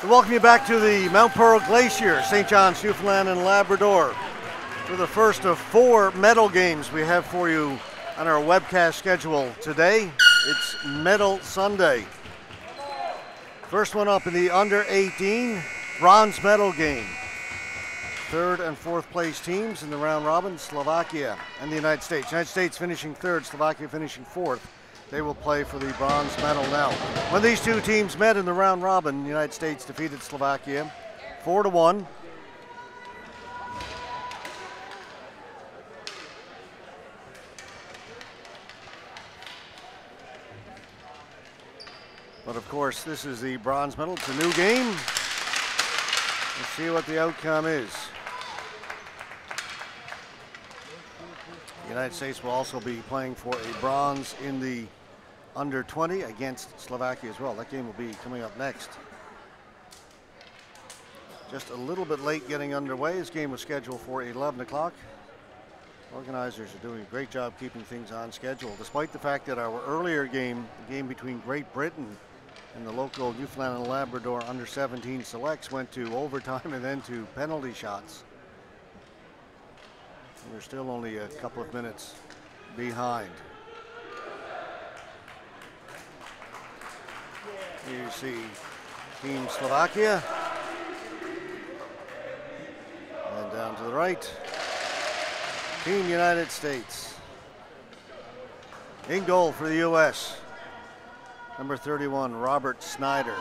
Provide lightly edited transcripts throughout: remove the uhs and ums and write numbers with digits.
We welcome you back to the Mount Pearl Glacier, St. John's, Newfoundland and Labrador, for the first of 4 medal games we have for you on our webcast schedule today. It's Medal Sunday. First one up in the under 18 bronze medal game. 3rd and 4th place teams in the round robin, Slovakia and the United States. United States finishing 3rd, Slovakia finishing 4th. They will play for the bronze medal now. When these two teams met in the round robin, the United States defeated Slovakia 4-1. But of course, this is the bronze medal. It's a new game. Let's see what the outcome is. The United States will also be playing for a bronze in the under 20 against Slovakia as well. That game will be coming up next. Just a little bit late getting underway. This game was scheduled for 11 o'clock. Organizers are doing a great job keeping things on schedule, despite the fact that our earlier game, the game between Great Britain and the local Newfoundland and Labrador under 17 selects, went to overtime and then to penalty shots. And we're still only a couple of minutes behind. Here you see Team Slovakia. And down to the right, Team United States. In goal for the U.S., number 31, Robert Snyder.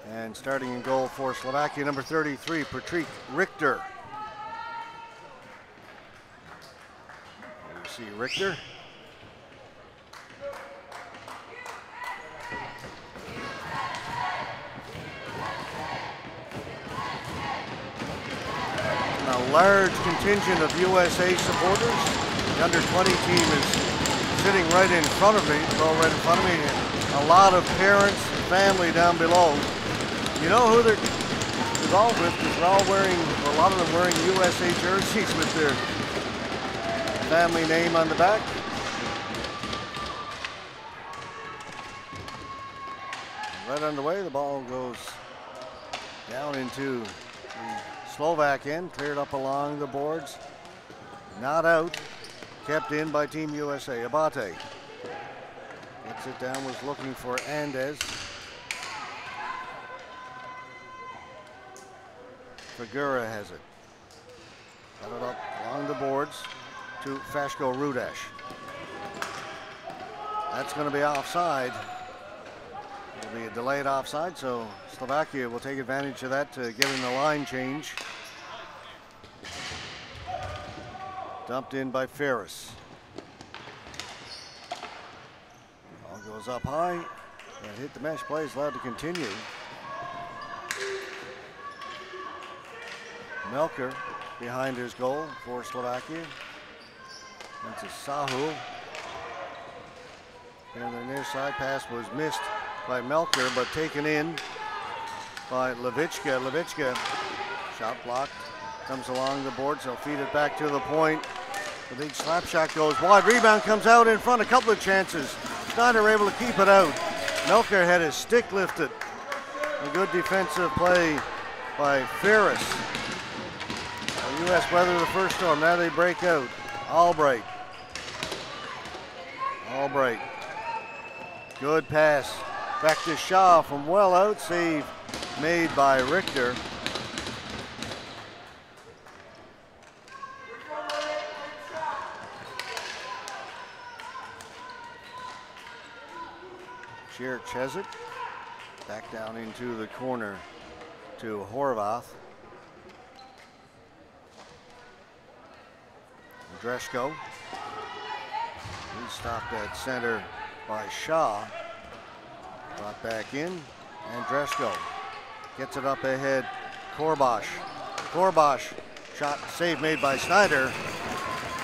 And starting in goal for Slovakia, number 33, Patrick Richter. You see Richter. A large contingent of USA supporters. The under 20 team is sitting right in front of me, right in front of me, and a lot of parents and family down below. You know who they're involved with, because they're all wearing, or a lot of them wearing USA jerseys with their family name on the back. Right underway, the ball goes down into the Slovak end, cleared up along the boards. Not out, kept in by Team USA. Abate gets it down, was looking for Andes. Figura has it. Got it up along the boards to Fashko Rudash. That's going to be offside. It'll be a delayed offside, so Slovakia will take advantage of that to get in the line change. Dumped in by Ferris. Ball goes up high and hit the mesh. Play is allowed to continue. Melker behind his goal for Slovakia. Into Sahu. And the near side pass was missed by Melker, but taken in by Levitchka. Levitchka, shot blocked, comes along the boards. He'll feed it back to the point. The big slap shot goes wide. Rebound comes out in front. A couple of chances. Snyder able to keep it out. Melker had his stick lifted. A good defensive play by Ferris. The U.S. weather the first storm. Now they break out. Albright. Albright. Good pass. Back to Shaw from well out. Save made by Richter. Church has it. Back down into the corner to Horvath. Dreshko. He's stopped at center by Shaw. Brought back in, and Dreshko gets it up ahead. Korbosh. Korbosh, shot save made by Snyder.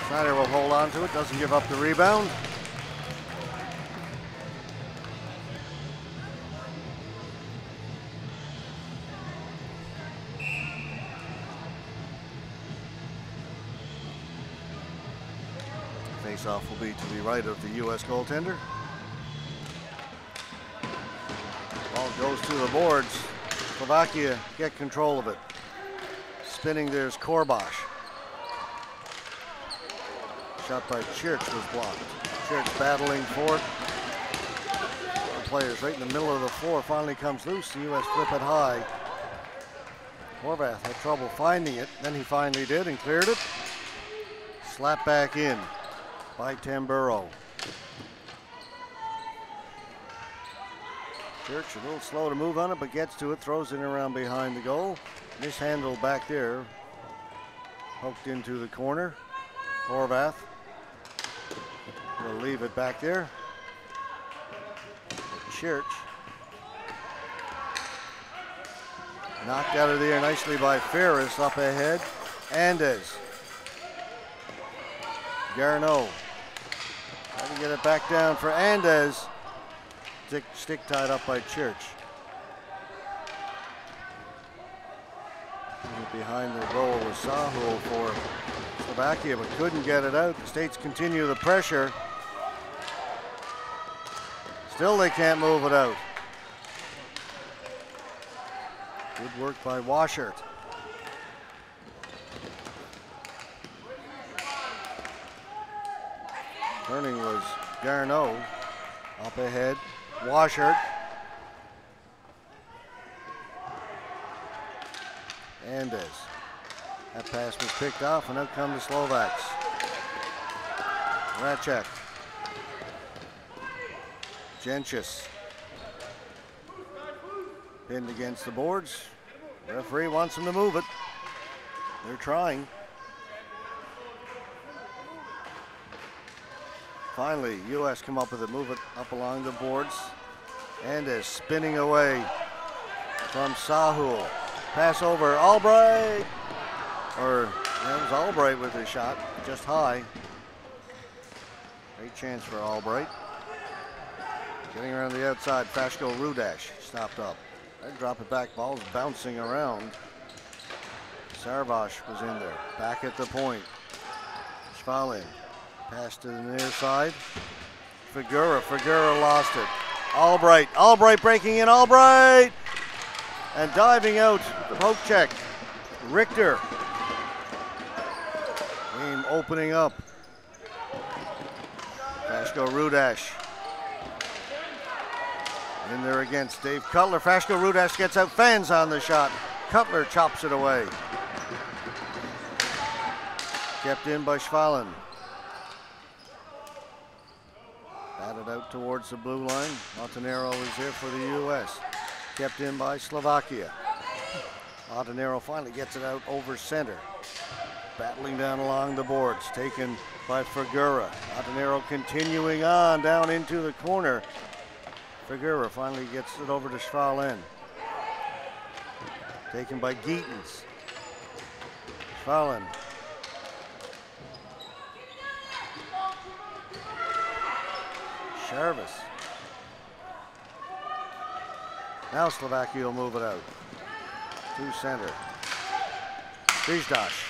Snyder will hold on to it, doesn't give up the rebound. faceoff will be to the right of the U.S. goaltender. Ball goes to the boards. Slovakia get control of it. Spinning, there's Korbash. Shot by Church was blocked. Church battling for it. The players right in the middle of the floor. Finally comes loose. The U.S. flip it high. Horvath had trouble finding it. Then he finally did and cleared it. Slap back in by Tamburo. Church a little slow to move on it, but gets to it, throws it around behind the goal. Mishandled back there. Poked into the corner. Horvath will leave it back there. Church. Knocked out of the air nicely by Ferris up ahead. Andes. Garneau. Trying to get it back down for Andes. Stick tied up by Church. Behind the goal was Sahul for Slovakia, but couldn't get it out. The States continue the pressure. Still they can't move it out. Good work by Washart. Turning was Garneau. Up ahead, Washart. Andes. That pass was picked off, and out come the Slovaks. Racek. Genchis. Pinned against the boards. Referee wants him to move it. They're trying. Finally, U.S. come up with it, move it up along the boards. Andes spinning away from Sahul. Pass over Albright. Or that was Albright with his shot, just high. Great chance for Albright. Getting around the outside, Fashko Rudash stopped up. They drop it back, ball's bouncing around. Sarvash was in there, back at the point. Schwalin, pass to the near side. Figura lost it. Albright breaking in, Albright! And diving out, the poke check. Richter. Game opening up. Fashko Rudash. In there against Dave Cutler. Fashko Rudash gets out, fans on the shot. Cutler chops it away. Kept in by Schwalin. Batted out towards the blue line. Montenero is there for the U.S. Kept in by Slovakia. Montenero finally gets it out over center. Battling down along the boards. Taken by Figura. Montenero continuing on down into the corner. Figura finally gets it over to Schwalin. Taken by Geetens. Schwalin. Sharvis. Now Slovakia will move it out. To center. Fizdash.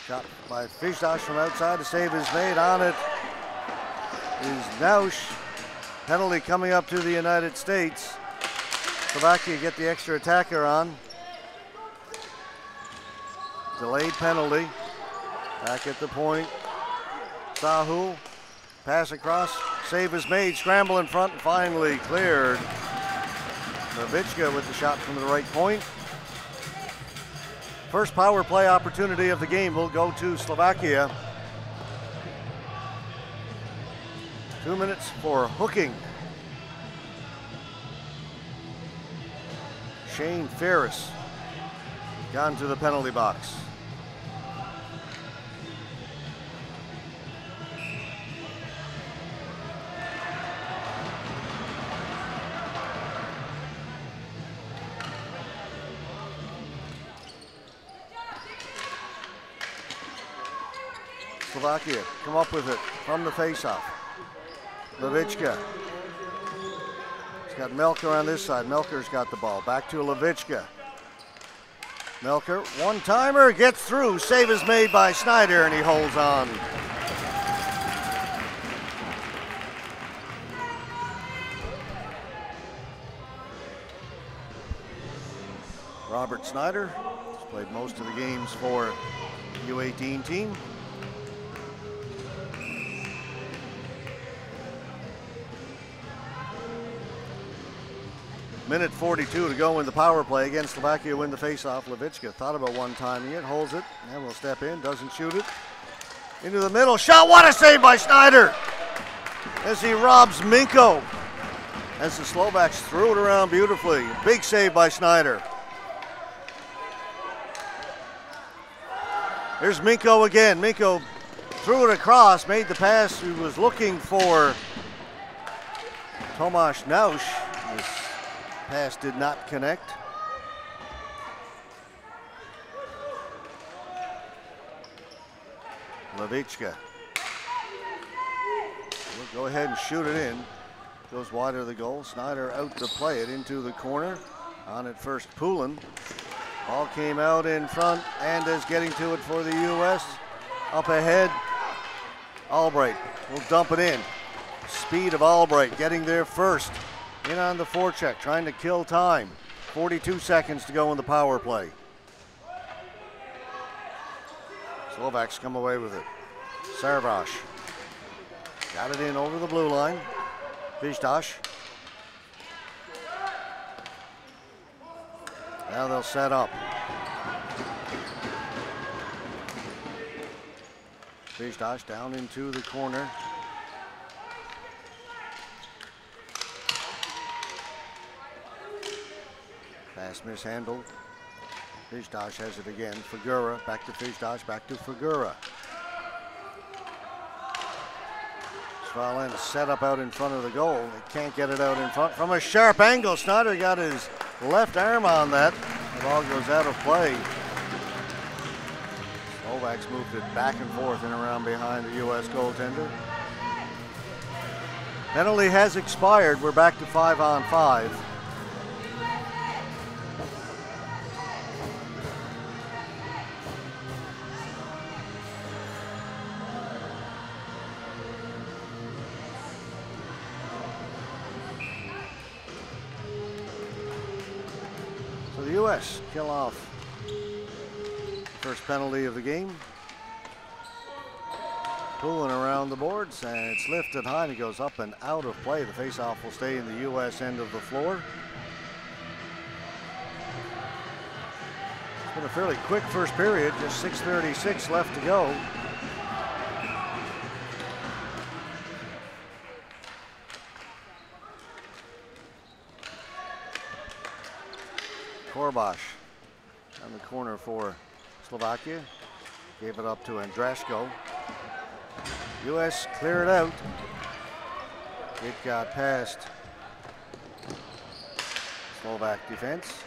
Shot by Fizdash from outside. The save is made on it. Is Nausch. Penalty coming up to the United States. Slovakia get the extra attacker on. Delayed penalty. Back at the point. Sahul. Pass across. Save is made. Scramble in front. Finally cleared. Novichka with the shot from the right point. First power play opportunity of the game will go to Slovakia. 2 minutes for hooking. Shane Ferris gone to the penalty box. Slovakia come up with it from the faceoff. Levichka. He's got Melker on this side. Melker's got the ball. Back to Levichka. Melker, one-timer, gets through. Save is made by Snyder, and he holds on. Robert Snyder has played most of the games for U18 team. Minute 42 to go in the power play. Again, Slovakia win the faceoff. Levicka thought about one-timing it, holds it, and will step in, doesn't shoot it. Into the middle, shot, what a save by Snyder! As he robs Minko. As the Slovaks threw it around beautifully. Big save by Snyder. There's Minko again. Minko threw it across, made the pass. He was looking for Tomasz Nausch. This pass did not connect. Levicka. We'll go ahead and shoot it in. Goes wide of the goal. Snyder out to play it into the corner. On it first, Poulin. Ball came out in front. Andes getting to it for the U.S. Up ahead, Albright will dump it in. Speed of Albright getting there first. In on the forecheck, trying to kill time. 42 seconds to go in the power play. Slovaks come away with it. Sarvash got it in over the blue line. Vizdash. Now they'll set up. Vizdash down into the corner. Pass mishandled. Vizdash has it again. Figura, back to Vizdash, back to Figura. Svalin set up out in front of the goal. They can't get it out in front. From a sharp angle, Snyder got his left arm on that. The ball goes out of play. Slovaks moved it back and forth and around behind the U.S. goaltender. Penalty has expired. We're back to 5-on-5. U.S. kill off first penalty of the game. Pulling around the boards, and it's lifted high and it goes up and out of play. The faceoff will stay in the U.S. end of the floor. It's been a fairly quick first period, just 6:36 left to go. Korbash on the corner for Slovakia. Gave it up to Andrashko. U.S. clear it out. It got past Slovak defense.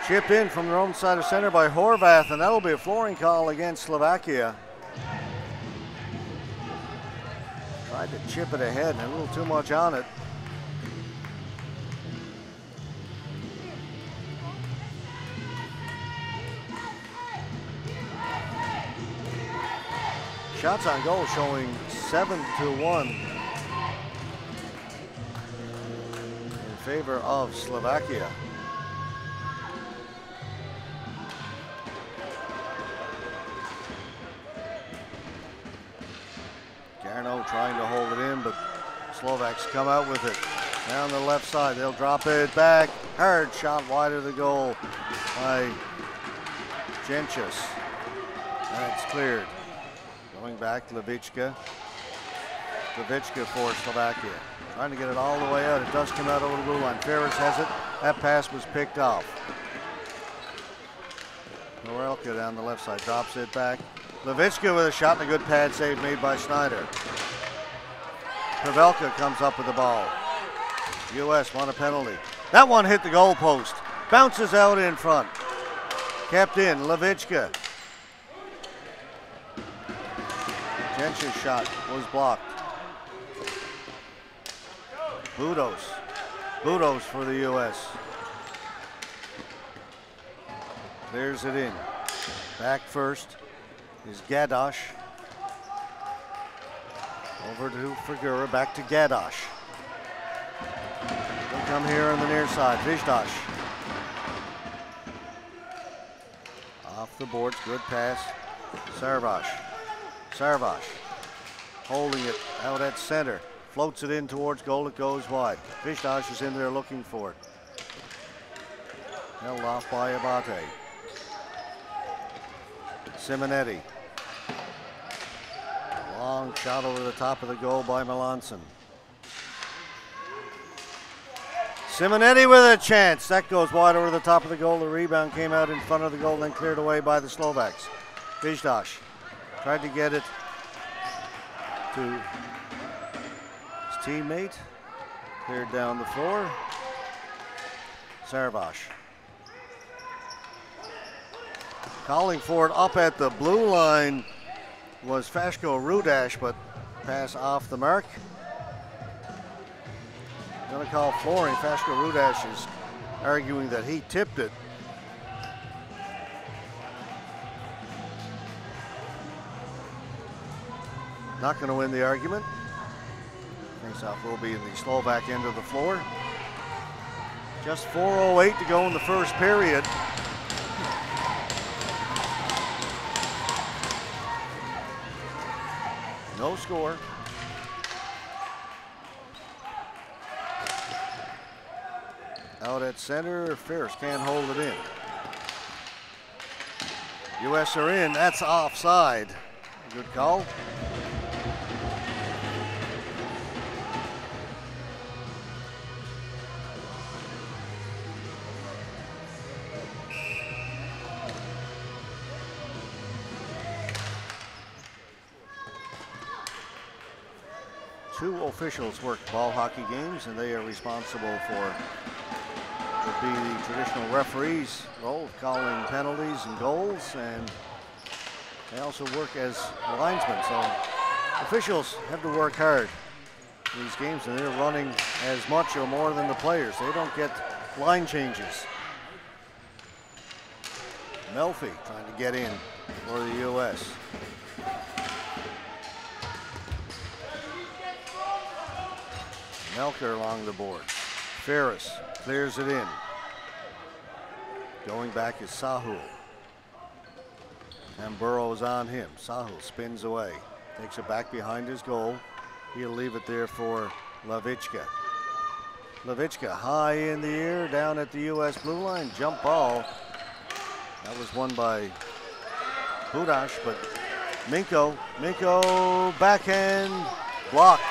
Chip in from their own side of center by Horvath, and that'll be a flooring call against Slovakia. Tried to chip it ahead and a little too much on it. Shots on goal showing 7-1 in favor of Slovakia. Garneau trying to hold it in, but Slovaks come out with it. Down the left side, they'll drop it back. Hard shot wide of the goal by Genchis. That's cleared. Going back, Levicka. Levicka for Slovakia. Trying to get it all the way out. It does come out over the blue line. Ferris has it. That pass was picked off. Norelka down the left side. Drops it back. Levicka with a shot and a good pad save made by Snyder. Pavelka comes up with the ball. U.S. won a penalty. That one hit the goal post. Bounces out in front. Kept in. Levicka. Gench's shot was blocked. Budos for the U.S. Clears it in. Back first is Gadosh. Over to Figura, back to Gadosh. come here on the near side. WjBHC. Off the boards, good pass. WjBHC holding it out at center. Floats it in towards goal, it goes wide. WjBHC is in there looking for it. Held off by Abate. Simonetti. Long shot over the top of the goal by Melanson. Simonetti with a chance. That goes wide over the top of the goal. The rebound came out in front of the goal, then cleared away by the Slovaks. WjBHC tried to get it to his teammate. Cleared down the floor. WjBHC calling for it up at the blue line was Fashko Rudash, but pass off the mark. Going to call flooring. Fashko Rudash is arguing that he tipped it. Not going to win the argument. Faceoff will be in the Slovak end of the floor. Just 4:08 to go in the first period. No score. Out at center, Fierce can't hold it in. US are in, that's offside. Good call. Two officials work ball hockey games, and they are responsible for would be the traditional referees' role of calling penalties and goals, and they also work as linesmen. So officials have to work hard in these games, and they're running as much or more than the players. They don't get line changes. Melfi trying to get in for the U.S. Melker along the boards. Ferris clears it in. Going back is Sahul. And Burrows on him. Sahul spins away. Takes it back behind his goal. He'll leave it there for Lavichka. Lavichka high in the air down at the U.S. blue line. Jump ball. That was won by Budash, but Minko backhand blocked.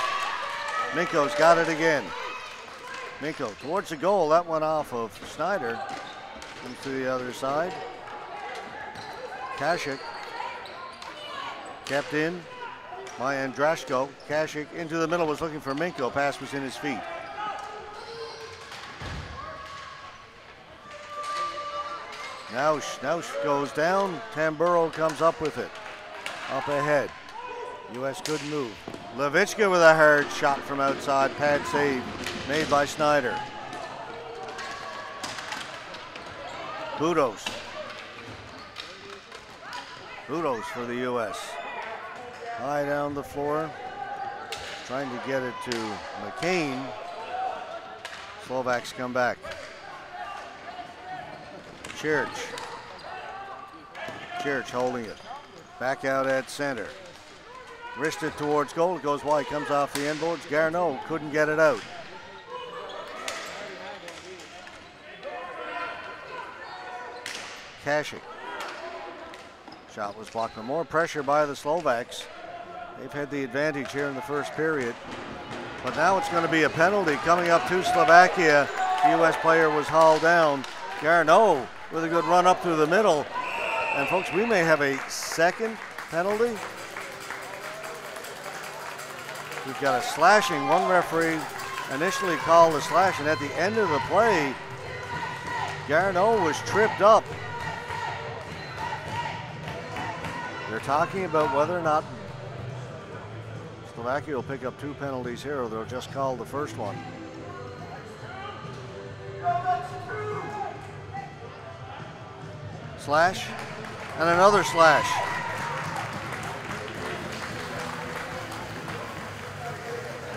Minko's got it again. Minko towards the goal. That went off of Snyder. Comes to the other side. Kashik kept in by Andrashko. Kashik into the middle, was looking for Minko. Pass was in his feet. Naush goes down. Tamburo comes up with it. Up ahead. U.S. couldn't move. Lavichka with a hard shot from outside. Pad save made by Snyder. Budos for the U.S. High down the floor. Trying to get it to McCain. Slovaks come back. Church holding it. Back out at center. Wristed towards goal. It goes wide. Comes off the end boards. Garneau couldn't get it out. Kashik. Shot was blocked. More pressure by the Slovaks. They've had the advantage here in the first period. But now it's going to be a penalty coming up to Slovakia. The U.S. player was hauled down. Garneau with a good run up through the middle. And folks, we may have a second penalty. We've got a slashing. One referee initially called a slash, and at the end of the play, Garneau was tripped up. They're talking about whether or not Slovakia will pick up two penalties here, or they'll just call the first one. Slash, and another slash.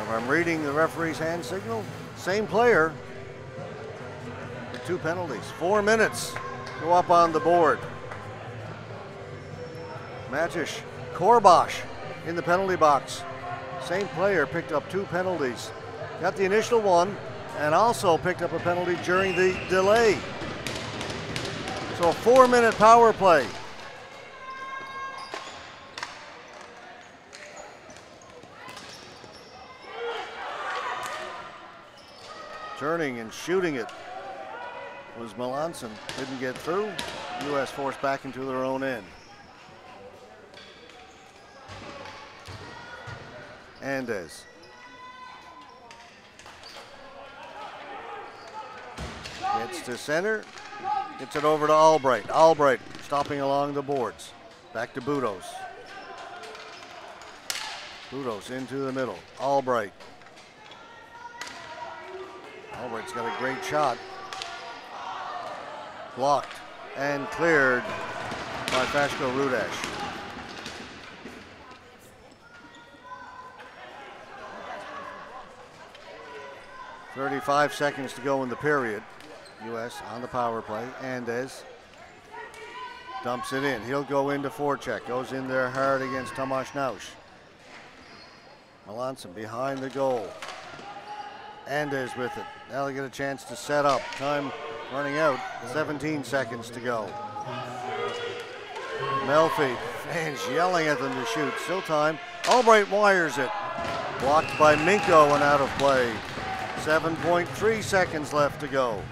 If I'm reading the referee's hand signal, same player, 2 penalties. 4 minutes go up on the board. Matish Korbosh in the penalty box. Same player picked up 2 penalties. Got the initial one and also picked up a penalty during the delay. So a 4-minute power play. Turning and shooting it was Melanson. Didn't get through. U.S. forced back into their own end. Andes. Gets to center. Gets it over to Albright. Albright stopping along the boards. Back to Budos. Budos into the middle. Albright. Albright's got a great shot. Blocked and cleared by Fashko Rudash. .35 seconds to go in the period. U.S. on the power play. Andes dumps it in. He'll go into forecheck. Goes in there hard against Tomasz Nausch. Melanson behind the goal. Andes with it. Now they get a chance to set up. Time running out. 17 seconds to go. Melfi, fans yelling at them to shoot. Still time. Albright wires it. Blocked by Minko and out of play. 7.3 seconds left to go.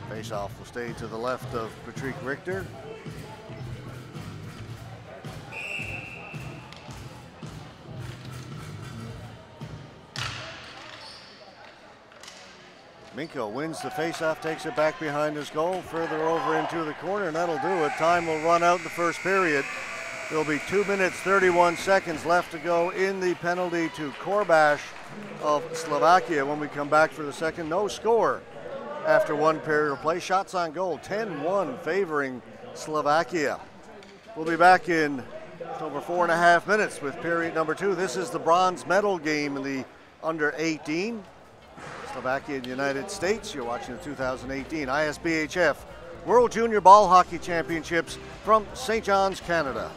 Face-off will stay to the left of Patrick Richter. Minko wins the face-off, takes it back behind his goal, further over into the corner, and that'll do it. Time will run out in the first period. There'll be 2 minutes, 31 seconds left to go in the penalty to Korbosh of Slovakia. When we come back for the second, no score after 1 period of play. Shots on goal, 10-1 favoring Slovakia. We'll be back in over 4.5 minutes with period number 2. This is the bronze medal game in the under 18. Slovakia and the United States. You're watching the 2018 ISBHF World Junior Ball Hockey Championships from St. John's, Canada.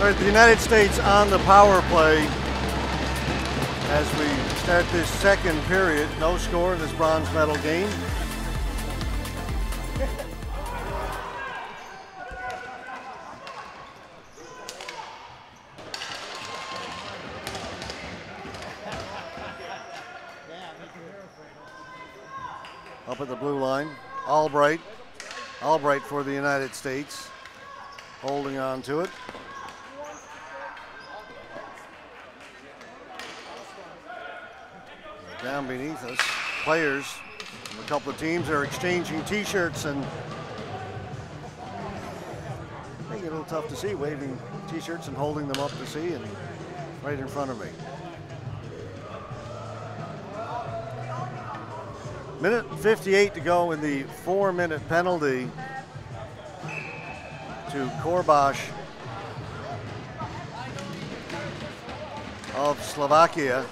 All right, the United States on the power play as we start this second period. No score in this bronze medal game. Up at the blue line, Albright for the United States, holding on to it. Down beneath us, players from a couple of teams are exchanging t-shirts and making it a little tough to see, waving t-shirts and holding them up to see, and right in front of me. Minute 58 to go in the 4-minute penalty to Korbash of Slovakia.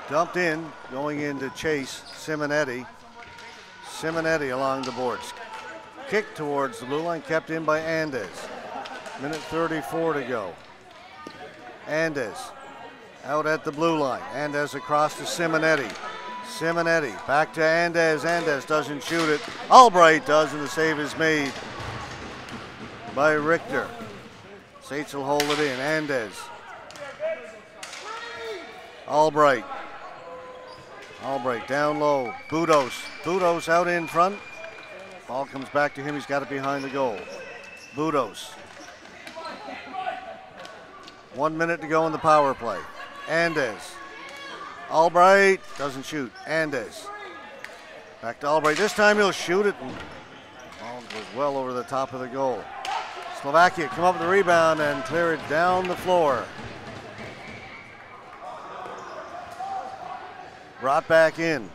Dumped in, going in to chase Simonetti. Simonetti along the boards. Kick towards the blue line, kept in by Andes. Minute 34 to go. Andes out at the blue line. Andes across to Simonetti. Simonetti back to Andes. Andes doesn't shoot it. Albright does, and the save is made by Richter. Sates will hold it in. Andes. Albright. Albright down low. Budos out in front. Ball comes back to him. He's got it behind the goal. Budos. 1 minute to go in the power play. Andes. Albright doesn't shoot. Andes. Back to Albright. This time he'll shoot it. And ball goes well over the top of the goal. Slovakia come up with the rebound and clear it down the floor. Brought back in.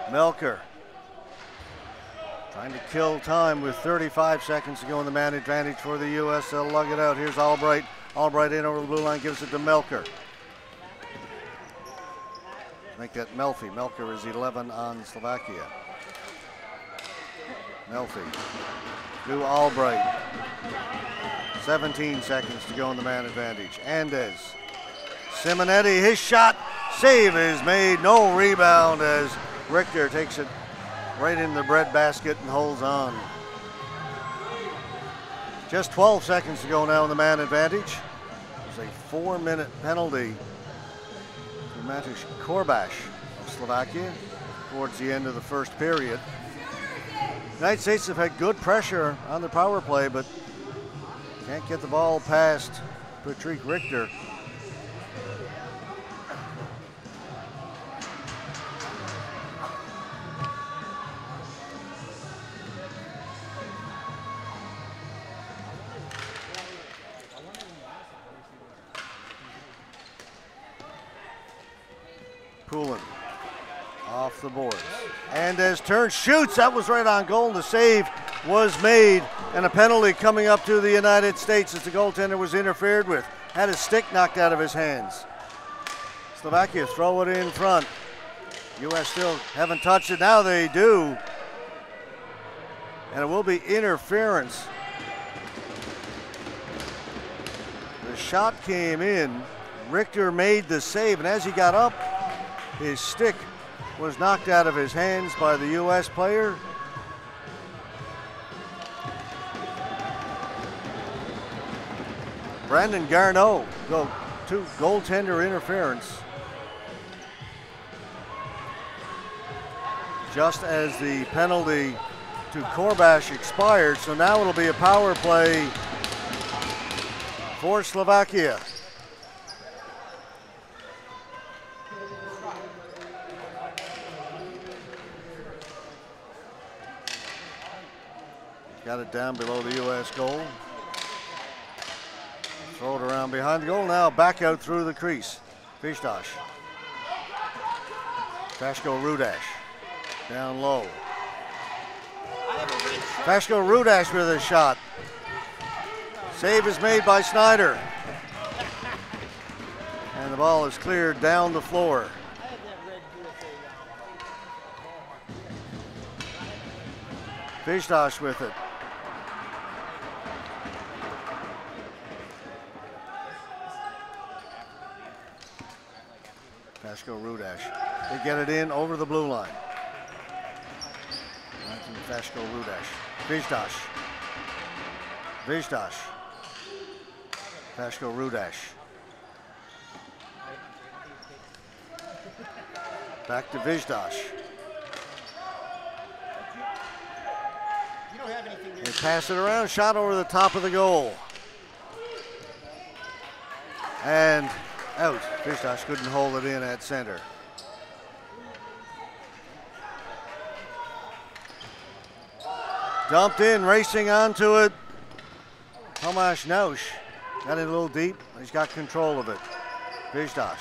Melker. Trying to kill time with 35 seconds to go in the man advantage for the U.S. They'll lug it out. Here's Albright. Albright in over the blue line, gives it to Melker. Make that Melfi. Melker is 11 on Slovakia. Melfi to Albright. 17 seconds to go in the man advantage. Andes. Simonetti, his shot. Save is made. No rebound as Richter takes it right in the bread basket and holds on. Just 12 seconds to go now in the man advantage. There's a 4-minute penalty to Matiš Korbaš of Slovakia towards the end of the first period. The United States have had good pressure on the power play, but can't get the ball past Patrick Richter. Poulin off the boards. Andes turns, shoots. That was right on goal. The save was made, and a penalty coming up to the United States as the goaltender was interfered with. Had his stick knocked out of his hands. Slovakia throw it in front. U.S. still haven't touched it. Now they do. And it will be interference. The shot came in. Richter made the save, and as he got up, his stick was knocked out of his hands by the U.S. player. Brandon Garneau go to goaltender interference. Just as the penalty to Korbaš expired, so now it'll be a power play for Slovakia. Got it down below the U.S. goal. Throw it around behind the goal. Now back out through the crease. Fishtash. Fashko Rudash. Down low. Fashko Rudash with a shot. Save is made by Snyder. the ball is cleared down the floor. WjBHC with it. Pasco Rudash. They get it in over the blue line. Pasco Rudash. WjBHC. Pasco Rudash. Back to WjBHC. They pass it around, shot over the top of the goal. And out. WjBHC couldn't hold it in at center. Dumped in, racing onto it. Tomasz Nausch got it a little deep. He's got control of it. WjBHC.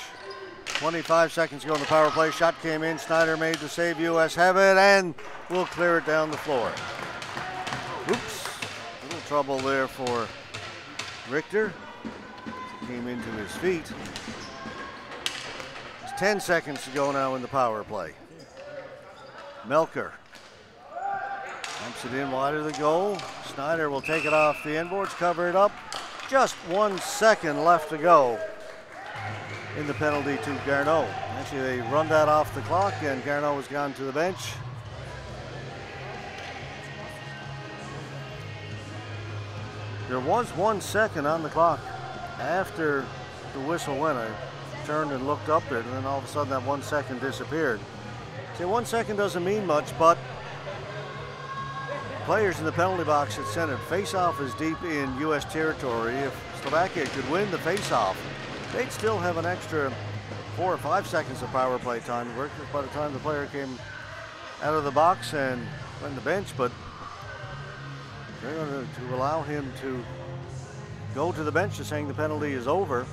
25 seconds to go in the power play. Shot came in. Snyder made the save. US have it and will clear it down the floor. Oops. A little trouble there for Richter. Came into his feet. It's 10 seconds to go now in the power play. Melker dumps it in wide of the goal. Snyder will take it off the end boards, cover it up. Just 1 second left to go in the penalty to Garneau. Actually, they run that off the clock and Garneau has gone to the bench. There was 1 second on the clock after the whistle went. I turned and looked up there, and then all of a sudden that 1 second disappeared. See, 1 second doesn't mean much, but players in the penalty box at center. Face-off is deep in U.S. territory. If Slovakia could win the face-off, they'd still have an extra 4 or 5 seconds of power play time to work by the time the player came out of the box and went to the bench, but they're going to allow him to go to the bench, just saying the penalty is over.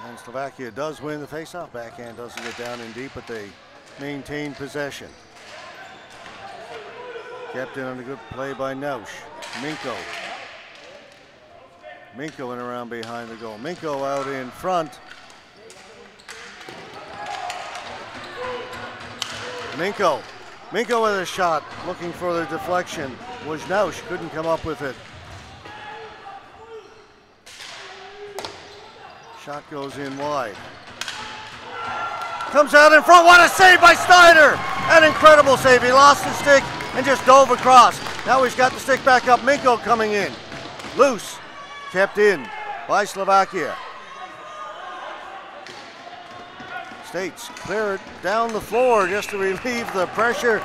And Slovakia does win the faceoff. Backhand doesn't get down in deep, but they maintain possession. Kept in on a good play by Nausch. Minko in around behind the goal. Minko out in front. Minko with a shot, looking for the deflection. Was Nausch, couldn't come up with it. Shot goes in wide. Comes out in front, what a save by Snyder! An incredible save, he lost the stick and just dove across. Now he's got the stick back up, Minko coming in. Loose. Kept in by Slovakia. States clear it down the floor just to relieve the pressure.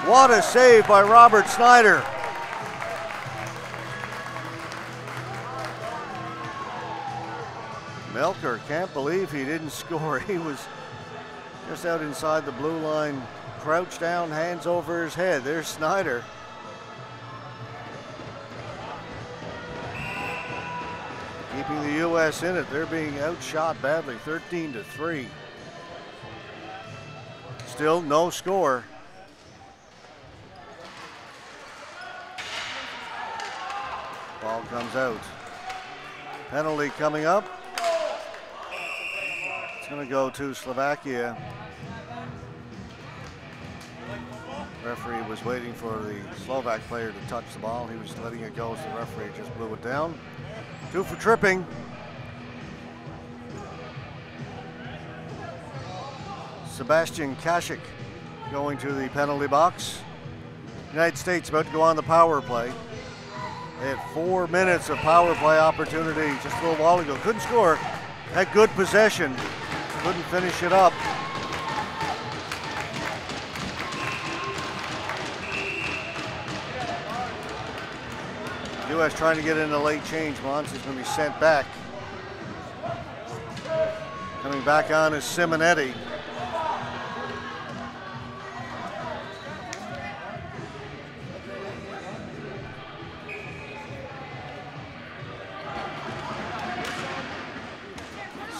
What a save by Robert Snyder. Melker can't believe he didn't score. He was just out inside the blue line, crouched down, hands over his head. There's Snyder. Keeping the U.S. in it. They're being outshot badly, 13-3. Still no score. Ball comes out. Penalty coming up. It's going to go to Slovakia. Referee was waiting for the Slovak player to touch the ball. He was letting it go, so the referee just blew it down. 2 for tripping. Sebastian Kasich going to the penalty box. United States about to go on the power play. They had 4 minutes of power play opportunity just a little while ago. Couldn't score. Had good possession. Couldn't finish it up. U.S. trying to get in a late change. Mons is going to be sent back. Coming back on is Simonetti.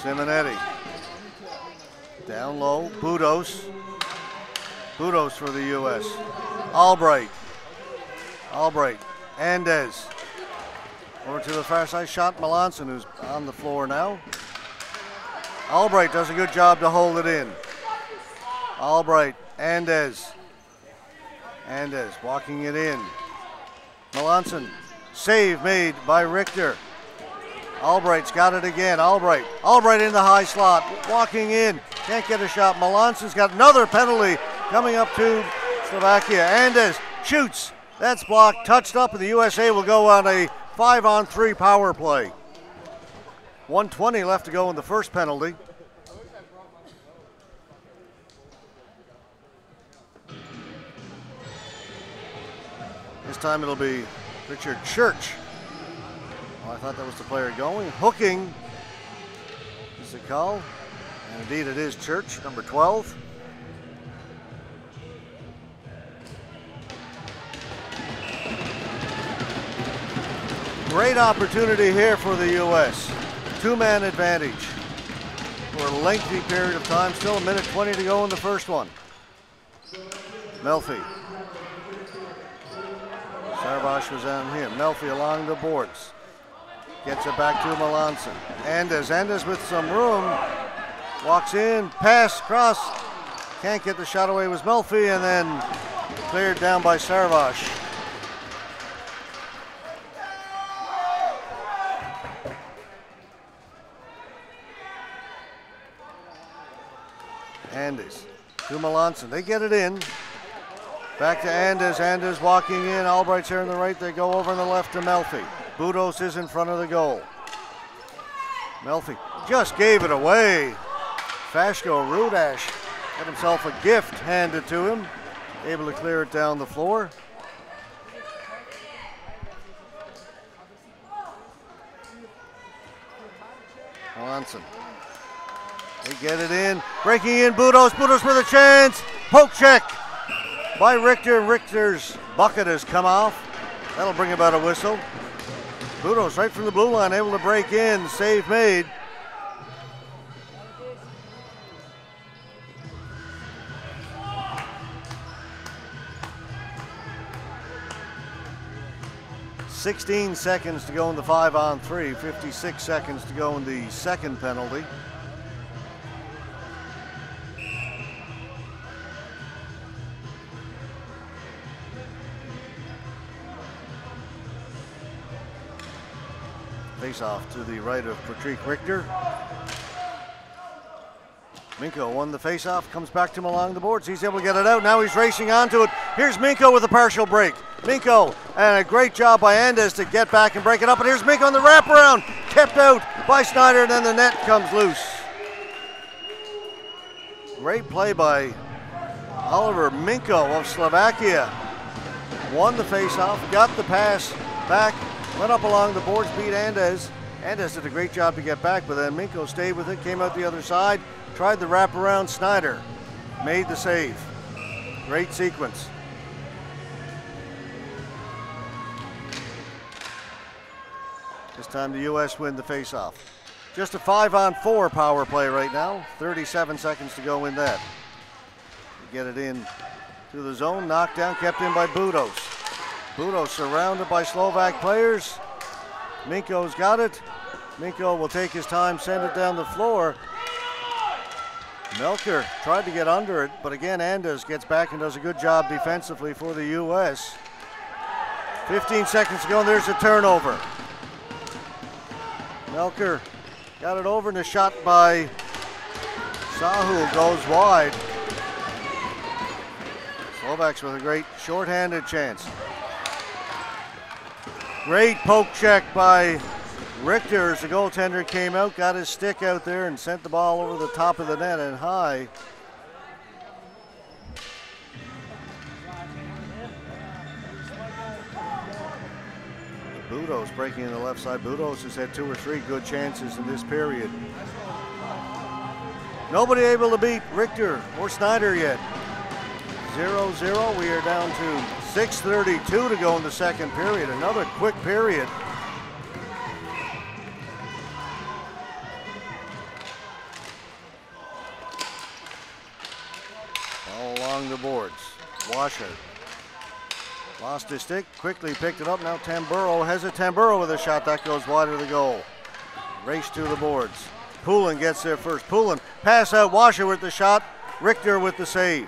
Simonetti. Down low, Budos. Budos for the U.S. Albright. Andes. Over to the far side, shot Melanson, who's on the floor now. Albright does a good job to hold it in. Albright, Andes walking it in. Melanson, save made by Richter. Albright's got it again. Albright in the high slot, walking in, can't get a shot. Melanson's got another penalty coming up to Slovakia. Andes shoots, that's blocked, touched up, and the USA will go on a 5-on-3 power play. 1:20 left to go in the first penalty. This time it'll be Richard Church. Oh, I thought that was the player going. Hooking is the call. And indeed it is Church, number 12. Great opportunity here for the U.S. Two-man advantage for a lengthy period of time. Still 1:20 to go in the first one. Melfi. Sarvash was on him. Melfi along the boards. Gets it back to Melanson. Andes with some room. Walks in, pass, cross. Can't get the shot away with Melfi, and then cleared down by Sarvash. Andes to Melanson. They get it in. Back to Andes. Andes walking in. Albright's here on the right. They go over on the left to Melfi. Budos is in front of the goal. Melfi just gave it away. Fashko Rudash had himself a gift handed to him. Able to clear it down the floor. Melanson. They get it in. Breaking in Budos. Budos with a chance. Poke check by Richter. Richter's bucket has come off. That'll bring about a whistle. Budos right from the blue line, able to break in. Save made. "16 seconds to go in the 5-on-3, 56 seconds to go in the second penalty. Face off to the right of Patrick Richter. Minko won the face-off, comes back to him along the boards. He's able to get it out. Now he's racing onto it. Here's Minko with a partial break. Minko, and a great job by Andes to get back and break it up. And here's Minko on the wraparound. Kept out by Snyder, and then the net comes loose. Great play by Oliver Minko of Slovakia. Won the face-off, got the pass back, went up along the boards, beat Andes. Andes did a great job to get back, but then Minko stayed with it, came out the other side, tried the wraparound. Snyder made the save. Great sequence. This time the U.S. win the face-off. Just a 5-on-4 power play right now. 37 seconds to go in that. Get it in to the zone, knocked down, kept in by Budos. Budos surrounded by Slovak players. Minko's got it. Minko will take his time, send it down the floor. Melker tried to get under it, but again Andes gets back and does a good job defensively for the U.S. 15 seconds to go, and there's a turnover. Melker got it over, and a shot by Sahul goes wide. Slovaks with a great shorthanded chance. Great poke check by Richter as the goaltender came out, got his stick out there and sent the ball over the top of the net and high. Budos breaking in the left side. Budos has had 2 or 3 good chances in this period. Nobody able to beat Richter or Snyder yet. 0-0. We are down to 6:32 to go in the second period. Another quick period. the boards. Washer lost his stick, quickly picked it up. Now Tamburo has it. Tamburo with a shot that goes wide of the goal. Race to the boards. Poulin gets there first. Poulin pass out. Washer with the shot. Richter with the save.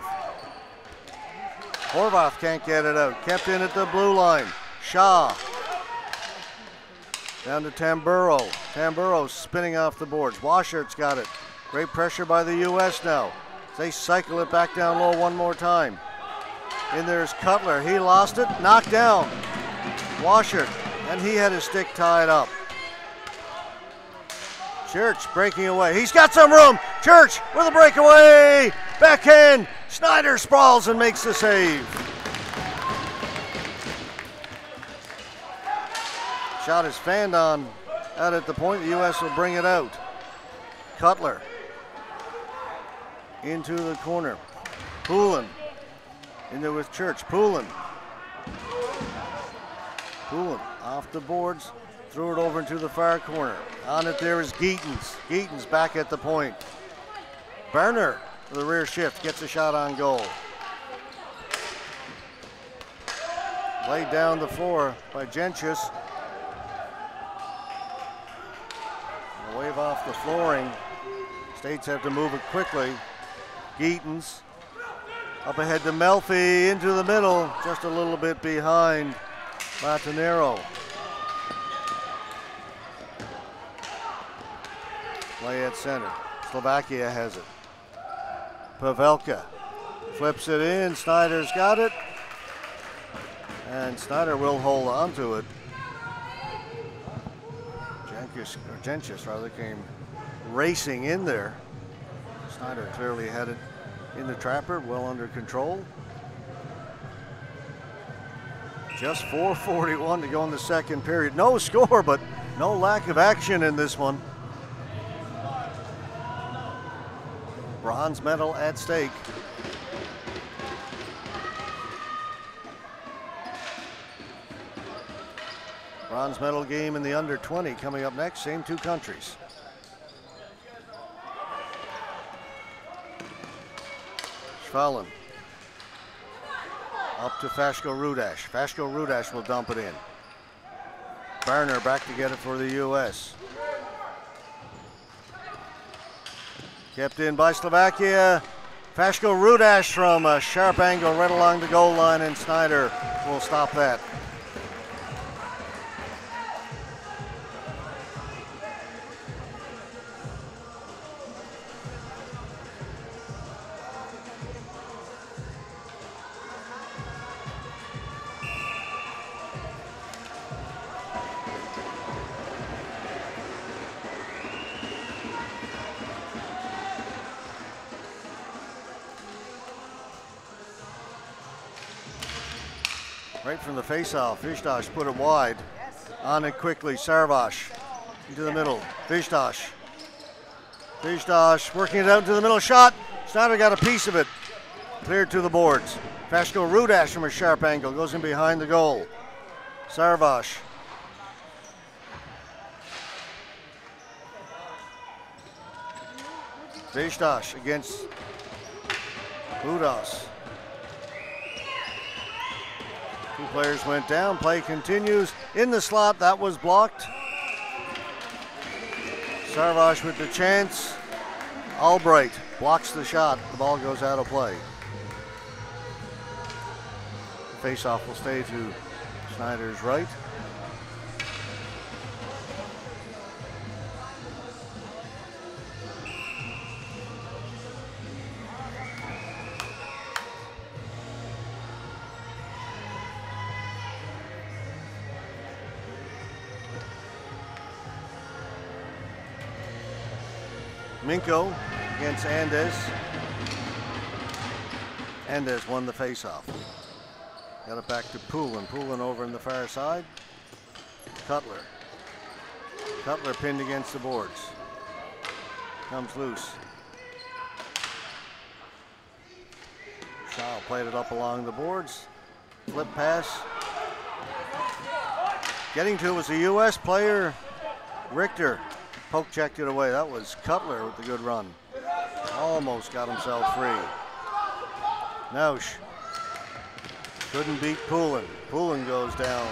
Horvath can't get it out. Kept in at the blue line. Shaw. Down to Tamburo. Tamburo spinning off the boards. Washert's got it. Great pressure by the U.S. now. They cycle it back down low one more time. In there's Cutler. He lost it. Knocked down. Washert. And he had his stick tied up. Church breaking away. He's got some room. Church with a breakaway. Backhand. Snyder sprawls and makes the save. Shot is fanned on out at the point. The U.S. will bring it out. Cutler into the corner. Poulin in there with Church. Poulin off the boards. Threw it over into the far corner. On it there is Geetens. Geetens back at the point. Berner for the rear shift gets a shot on goal. Laid down the floor by Gentius. A wave off the flooring. States have to move it quickly. Geetens up ahead to Melfi into the middle, just a little bit behind Latanero. Play at center. Slovakia has it. Pavelka flips it in. Snyder's got it. And Snyder will hold on to it. Gentius rather came racing in there. Snyder clearly had it in the trapper, well under control. Just 4:41 to go in the second period. No score, but no lack of action in this one. Bronze medal at stake. Bronze medal game in the under 20 coming up next. Same two countries. Schwallen up to Fashko Rudash. Fashko Rudash will dump it in. Berner back to get it for the U.S. Kept in by Slovakia. Fashko Rudash from a sharp angle right along the goal line, and Snyder will stop that. Right from the face-off, Vizdash put it wide. On it quickly, Sarvash into the middle. Vizdash working it out into the middle. Shot. Snyder got a piece of it. Cleared to the boards. Fashko Rudash from a sharp angle goes in behind the goal. Sarvash. Vizdash against Budas. Two players went down. Play continues in the slot. That was blocked. Sarvash with the chance. Albright blocks the shot. The ball goes out of play. The face-off will stay to Snyder's right. Minko against Andes. Andes won the face-off. Got it back to Poulin. Poulin over in the far side. Cutler. Cutler pinned against the boards. Comes loose. Shaw played it up along the boards. Flip pass. Getting to it was a U.S. player, Richter. Poke checked it away. That was Cutler with the good run. Almost got himself free. Nausch couldn't beat Poulin. Poulin goes down.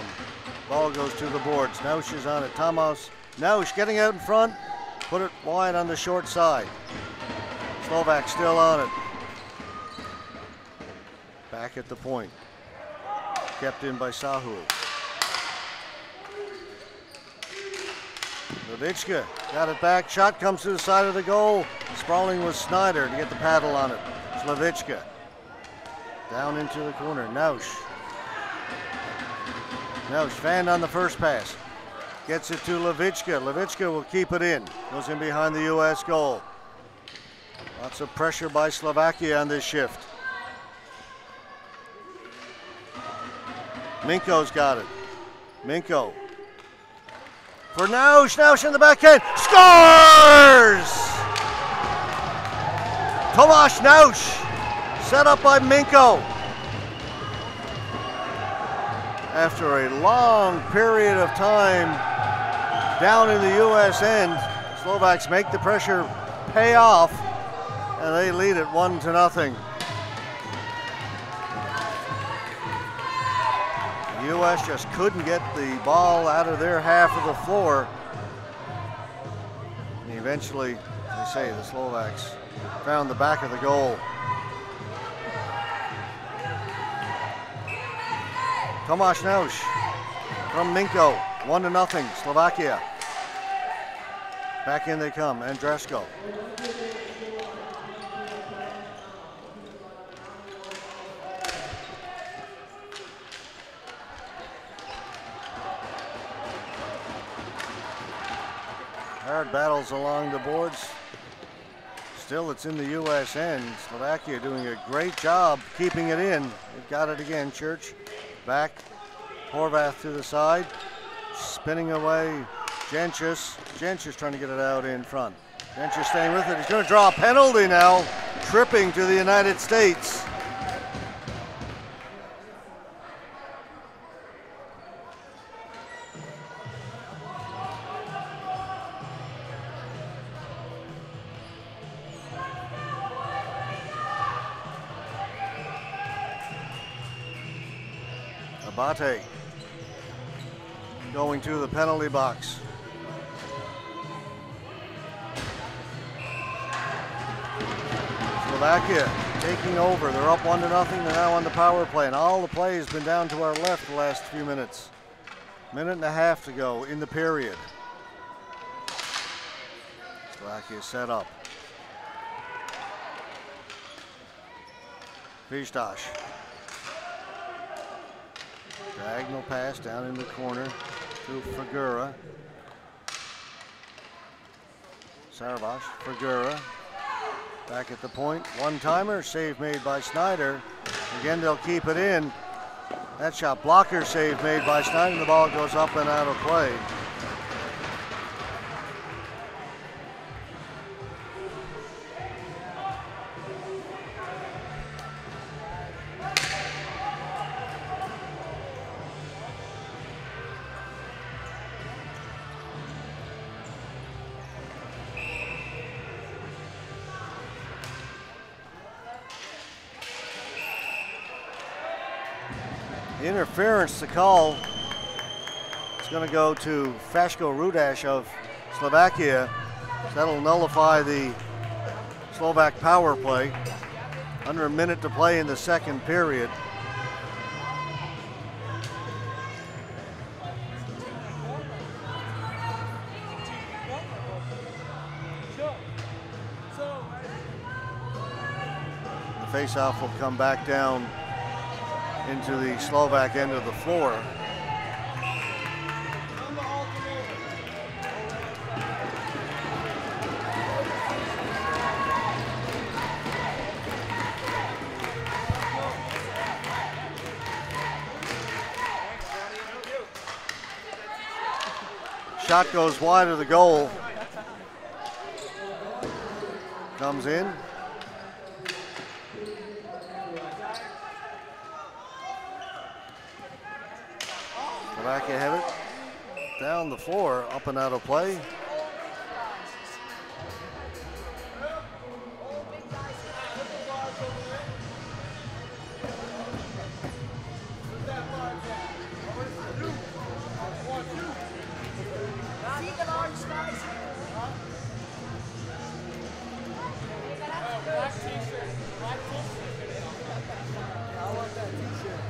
Ball goes to the boards. Nausch is on it. Tomas Nausch getting out in front. Put it wide on the short side. Slovak still on it. Back at the point. Kept in by Sahul. Levichka got it back. Shot comes to the side of the goal. Sprawling was Snyder to get the paddle on it. Levichka down into the corner. Nausch. Nausch fanned on the first pass. Gets it to Levichka. Levichka will keep it in. Goes in behind the U.S. goal. Lots of pressure by Slovakia on this shift. Minko's got it. Minko. For Nausch. Nausch in the backhand. Scores! Tomas Nausch. Set up by Minko. After a long period of time down in the U.S. end, Slovaks make the pressure pay off, and they lead it 1-0. The U.S. just couldn't get the ball out of their half of the floor. And eventually, they say, the Slovaks found the back of the goal. Tomas Nausch from Minko, 1-0, Slovakia. Back in they come, Andresko. Hard battles along the boards. Still, it's in the U.S. end. Slovakia doing a great job keeping it in. They've got it again, Church. Back, Horvath to the side, spinning away, Gentjes. Gentjes trying to get it out in front. Gentjes staying with it. He's going to draw a penalty now, tripping to the United States. Abate going to the penalty box. Slovakia taking over. They're up 1-0. They're now on the power play, and all the play has been down to our left the last few minutes. Minute and a half to go in the period. Slovakia set up. Vizdash. Diagonal pass down in the corner to Figura. Sarvash, Figura. Back at the point. One-timer, save made by Snyder. Again, they'll keep it in. That shot blocker save made by Snyder. The ball goes up and out of play. Interference to call. It's going to go to Fashko Rudash of Slovakia. That'll nullify the Slovak power play. Under a minute to play in the second period. The face-off will come back down into the Slovak end of the floor. Shot goes wide of the goal. Comes in. Slovakia have it down the floor, up and out of play.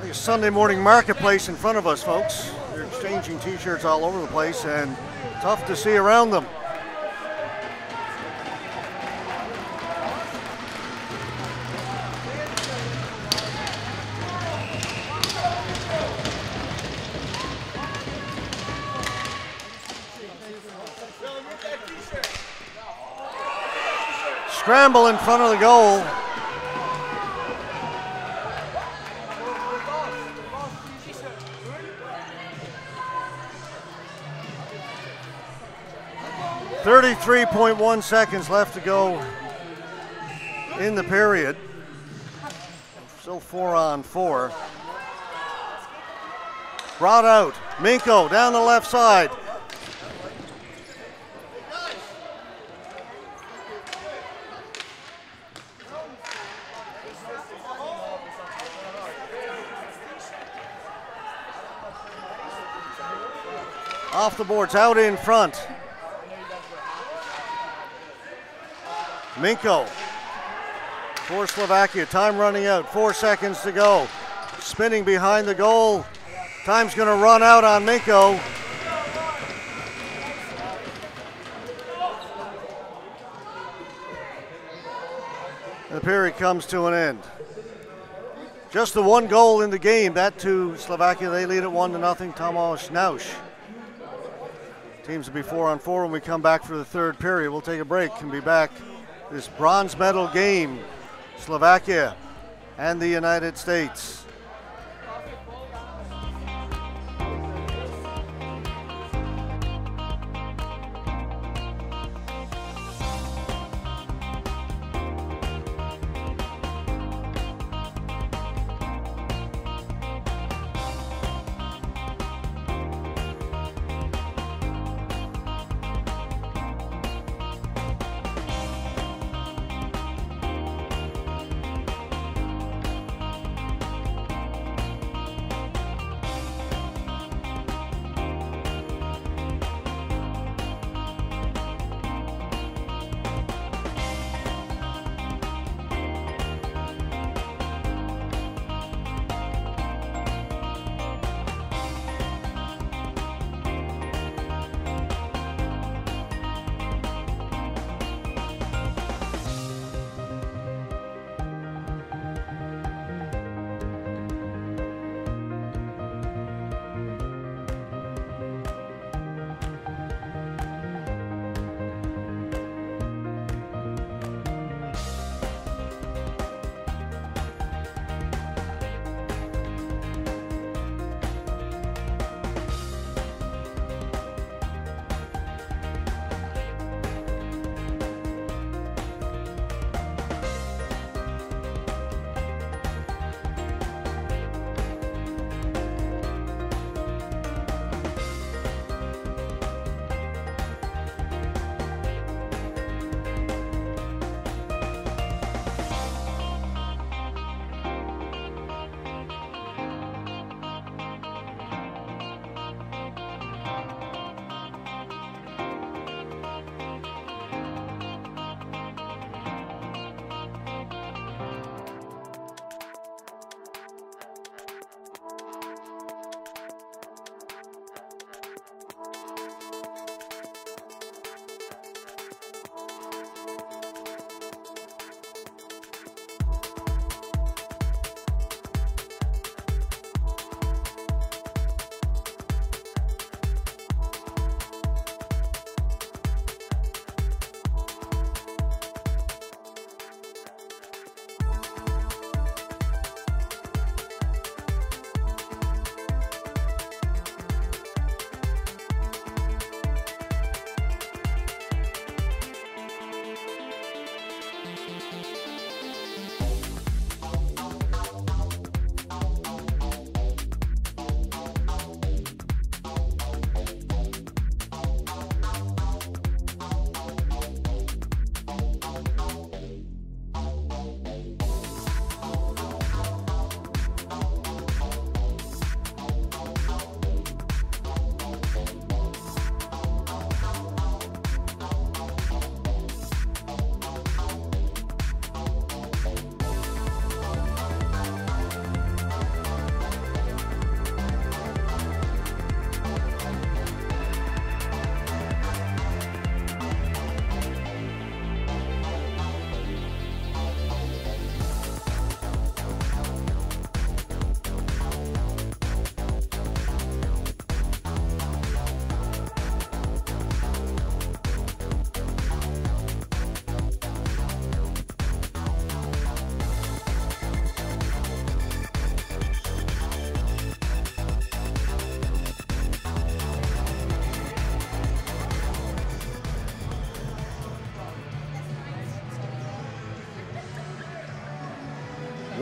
A Sunday morning marketplace in front of us, folks. They're exchanging t-shirts all over the place and tough to see around them. Scramble in front of the goal. .1 seconds left to go in the period. Still 4-on-4. Brought out. Minko down the left side. Off the boards, out in front. Minko for Slovakia. Time running out. 4 seconds to go. Spinning behind the goal. Time's going to run out on Minko. The period comes to an end. Just the one goal in the game. That to Slovakia. They lead it 1-0. Tomáš Nauš. Teams will be 4-on-4 when we come back for the third period. We'll take a break and be back. This bronze medal game, Slovakia and the United States.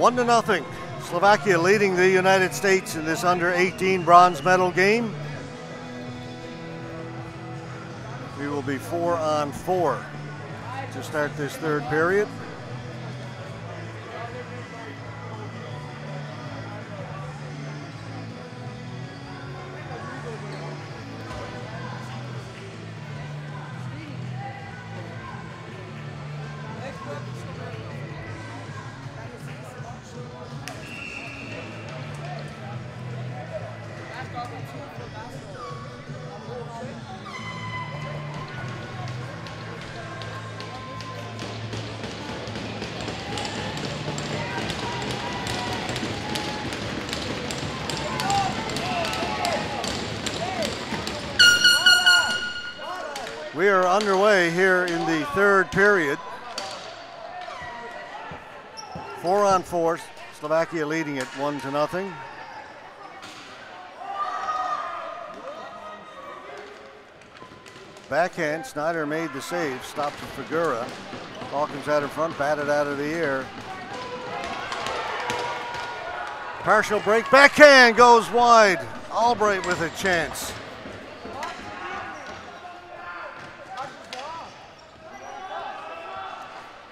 1-0. Slovakia leading the United States in this under-18 bronze medal game. We will be 4-on-4 to start this third period. We are underway here in the third period. 4-on-4, Slovakia leading it 1-0. Backhand, Snyder made the save, stopped for Figura. Ball comes out in front, batted out of the air. Partial break, backhand goes wide. Albright with a chance.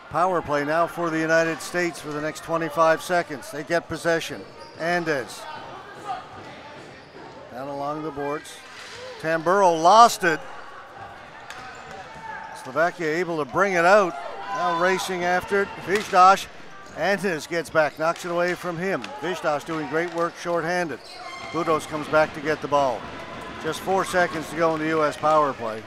Power play now for the United States for the next 25 seconds. They get possession. Andes. Down along the boards. Tamburo lost it. Slovakia able to bring it out. Now racing after it. Vizdash. Andes gets back, knocks it away from him. Vizdash doing great work shorthanded. Budos comes back to get the ball. Just 4 seconds to go in the U.S. power play.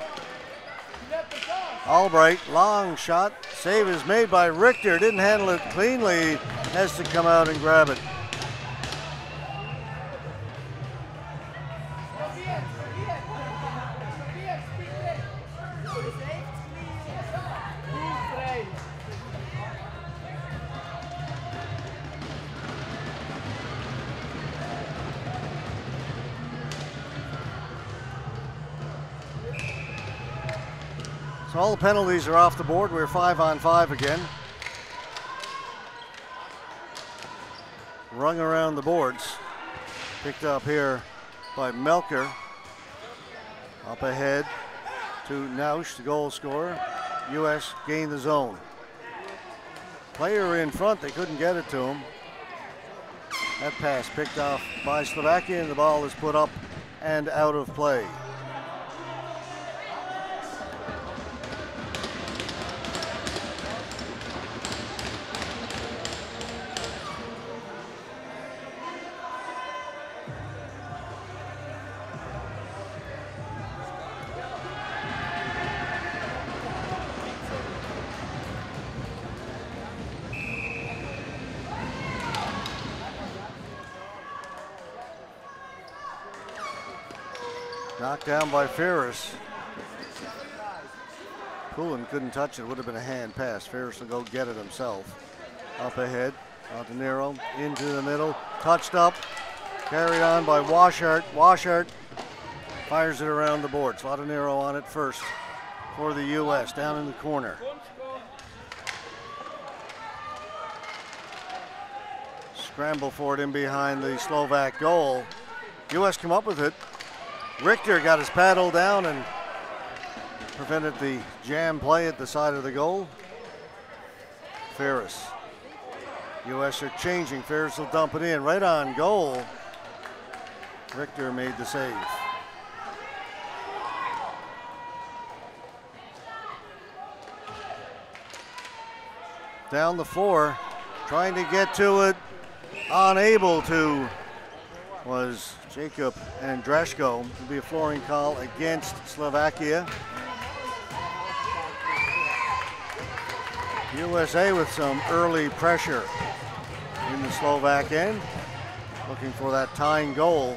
Albright, long shot. Save is made by Richter. Didn't handle it cleanly. Has to come out and grab it. So all the penalties are off the board. We're 5-on-5 again. Rung around the boards. Picked up here by Melker. Up ahead to Nausch, the goal scorer. U.S. gained the zone. Player in front, they couldn't get it to him. That pass picked off by Slovakia, and the ball is put up and out of play. Knocked down by Ferris. Poulin couldn't touch it. Would have been a hand pass. Ferris will go get it himself. Up ahead. Montenero into the middle. Touched up. Carried on by Washart. Washart fires it around the boards. Montenero on it first for the U.S. down in the corner. Scramble for it in behind the Slovak goal. U.S. come up with it. Richter got his paddle down and prevented the jam play at the side of the goal. Ferris. U.S. are changing. Ferris will dump it in. Right on goal. Richter made the save. Down the floor. Trying to get to it. Unable to. Was Jacob Andrashko. It'll be a flooring call against Slovakia. USA with some early pressure in the Slovak end. Looking for that tying goal.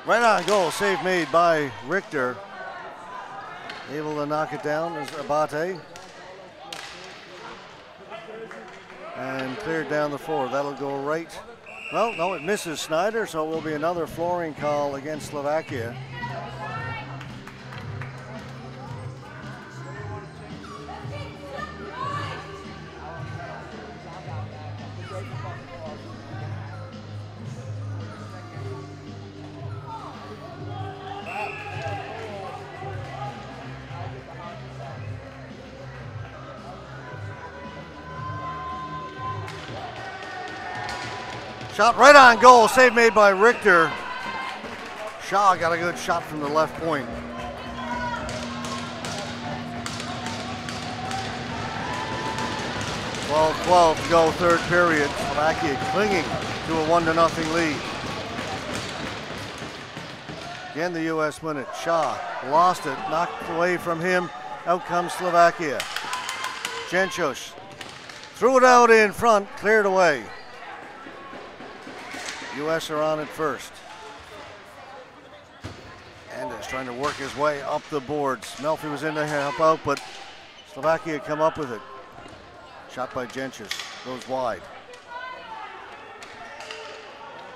Right on goal, save made by Richter. Able to knock it down as Abate. and cleared down the floor. That'll go right. Well, no, it misses Snyder, so it will be another flooring call against Slovakia. Shot right on goal, save made by Richter. Shaw got a good shot from the left point. .12 to go, third period. Slovakia clinging to a 1-0 lead. Again, the U.S. win it. Shaw lost it, knocked away from him. Out comes Slovakia. Jenchos threw it out in front, cleared away. U.S. are on it first. Andes trying to work his way up the boards. Melfi was in to help out, but Slovakia come up with it. Shot by Jenchos, goes wide.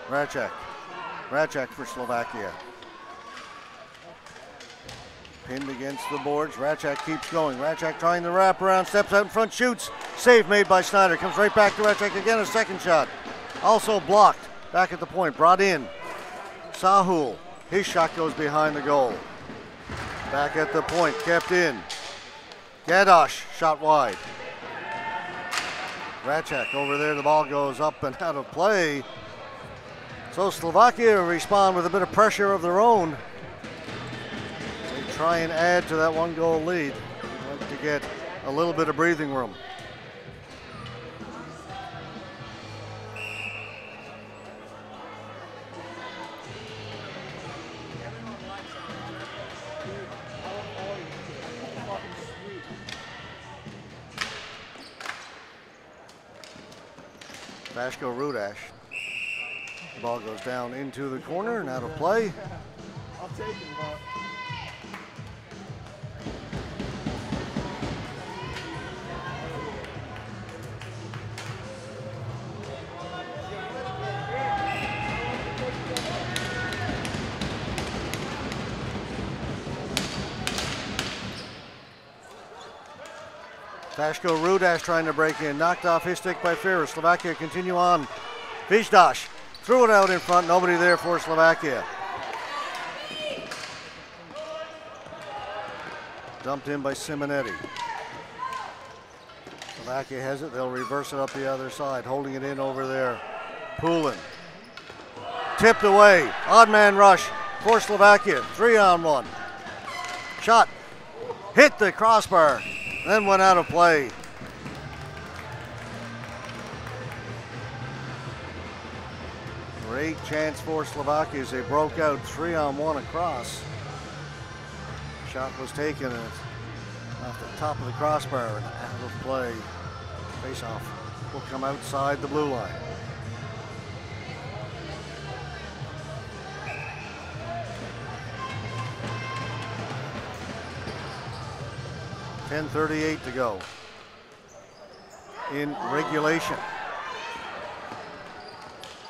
Racek for Slovakia. Pinned against the boards. Racek keeps going. Racek trying the wraparound, steps out in front, shoots. Save made by Snyder. Comes right back to Racek again, a second shot. Also blocked. Back at the point, brought in. Sahul, his shot goes behind the goal. Back at the point, kept in. Gadosh, shot wide. Racek over there, the ball goes up and out of play. So Slovakia respond with a bit of pressure of their own. They try and add to that 1-goal lead. They'd like to get a little bit of breathing room. Vaško Rudaš. The ball goes down into the corner and out of play. I'll take it, Bob. Vaško Rudaš trying to break in, knocked off his stick by Ferris. Slovakia continue on. Vizdaš threw it out in front, nobody there for Slovakia. Dumped in by Simonetti. Slovakia has it, they'll reverse it up the other side, holding it in over there. Poulin. Tipped away, odd man rush for Slovakia, 3-on-1. Shot, hit the crossbar. Then went out of play. Great chance for Slovakia as they broke out 3-on-1 across. Shot was taken off the top of the crossbar and out of play. Face-off will come outside the blue line. .38 to go in regulation.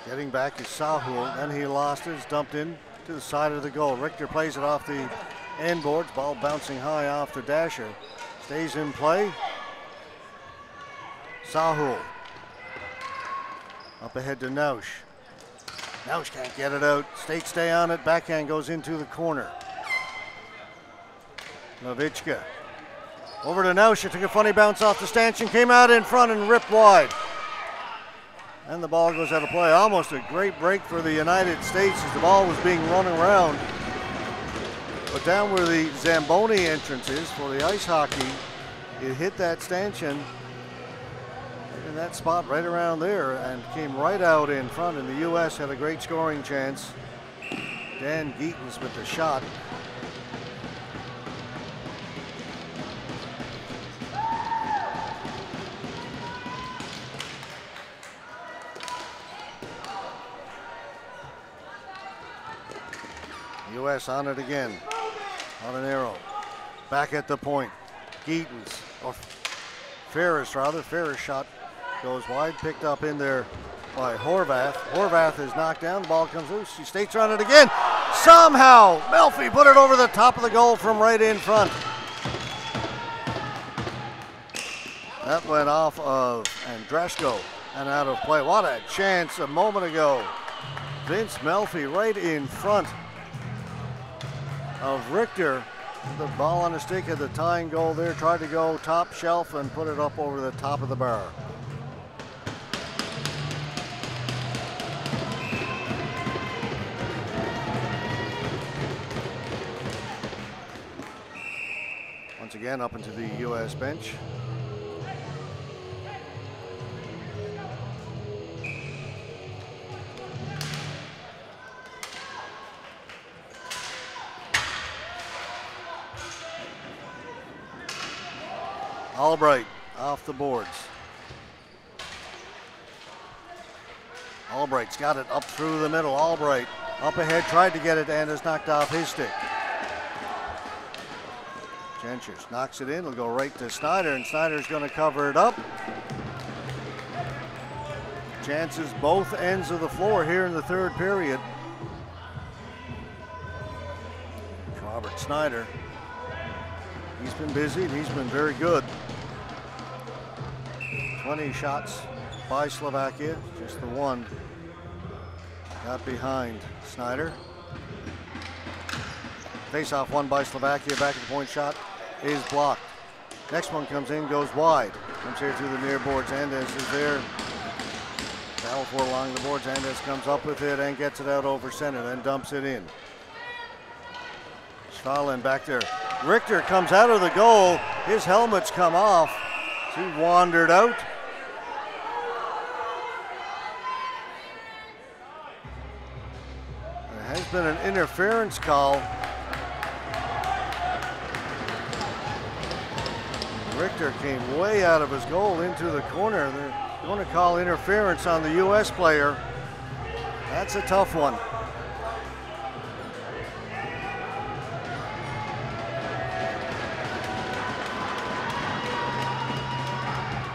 Getting back is Sahul, then he lost his, dumped in to the side of the goal. Richter plays it off the end boards, ball bouncing high off the dasher. Stays in play. Sahul. Up ahead to Nausch. Nausch can't get it out. State stay on it, backhand goes into the corner. Novichka. Over to Nausch, took a funny bounce off the stanchion, came out in front and ripped wide. And the ball goes out of play. Almost a great break for the United States as the ball was being run around. But down where the Zamboni entrance is for the ice hockey, it hit that stanchion in that spot right around there and came right out in front, and the U.S. had a great scoring chance. Dan Geetens with the shot. U.S. on it again, on an arrow. Back at the point, Geetens, or Ferris rather, Ferris shot goes wide, picked up in there by Horvath. Horvath is knocked down, the ball comes loose, she states on it again. Somehow, Melfi put it over the top of the goal from right in front. That went off of Andresko and out of play. What a chance a moment ago. Vince Melfi right in front of Richter. The ball on the stick at the tying goal there. Tried to go top shelf and put it up over the top of the bar. Once again up into the U.S. bench. Albright off the boards. Albright's got it up through the middle. Albright up ahead, tried to get it and has knocked off his stick. Gentures knocks it in, it'll go right to Snyder, and Snyder's going to cover it up. Chances both ends of the floor here in the third period. Robert Snyder, he's been busy and he's been very good. 20 shots by Slovakia, just the one got behind Snyder. Face-off won by Slovakia, back at the point, shot is blocked. Next one comes in, goes wide. Comes here to the near boards, Andes is there. Battle for along the boards, Andes comes up with it and gets it out over center, then dumps it in. Stalin back there. Richter comes out of the goal, his helmet's come off. He wandered out. There has been an interference call. Richter came way out of his goal into the corner. They're going to call interference on the U.S. player. That's a tough one.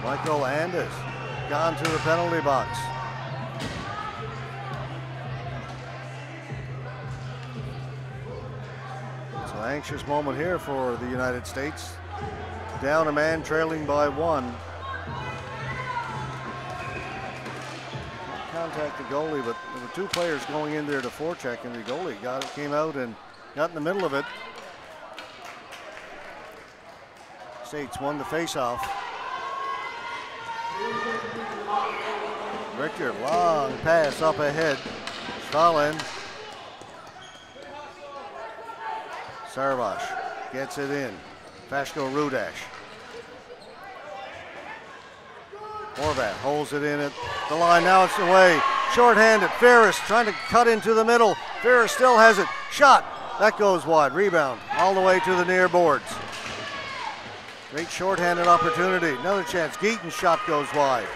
Michael Andes gone to the penalty box. It's an anxious moment here for the United States. Down a man, trailing by one. Contact the goalie, but there were two players going in there to forecheck, and the goalie came out and got in the middle of it. States won the faceoff. Richter, long pass up ahead. Stalin. Sarvash gets it in. Fashko Rudash. Horvath holds it in at the line. Now it's away. Short-handed. Ferris trying to cut into the middle. Ferris still has it. Shot. That goes wide. Rebound all the way to the near boards. Great short-handed opportunity. Another chance. Geaton's shot goes wide.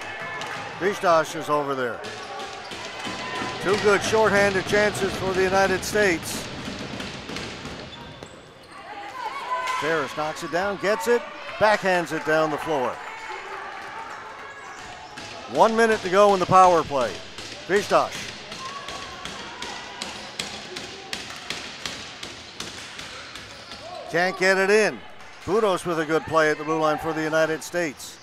Vishtash is over there. Two good short-handed chances for the United States. Ferris knocks it down, gets it, backhands it down the floor. 1 minute to go in the power play. Vishtash. Can't get it in. Budos with a good play at the blue line for the United States.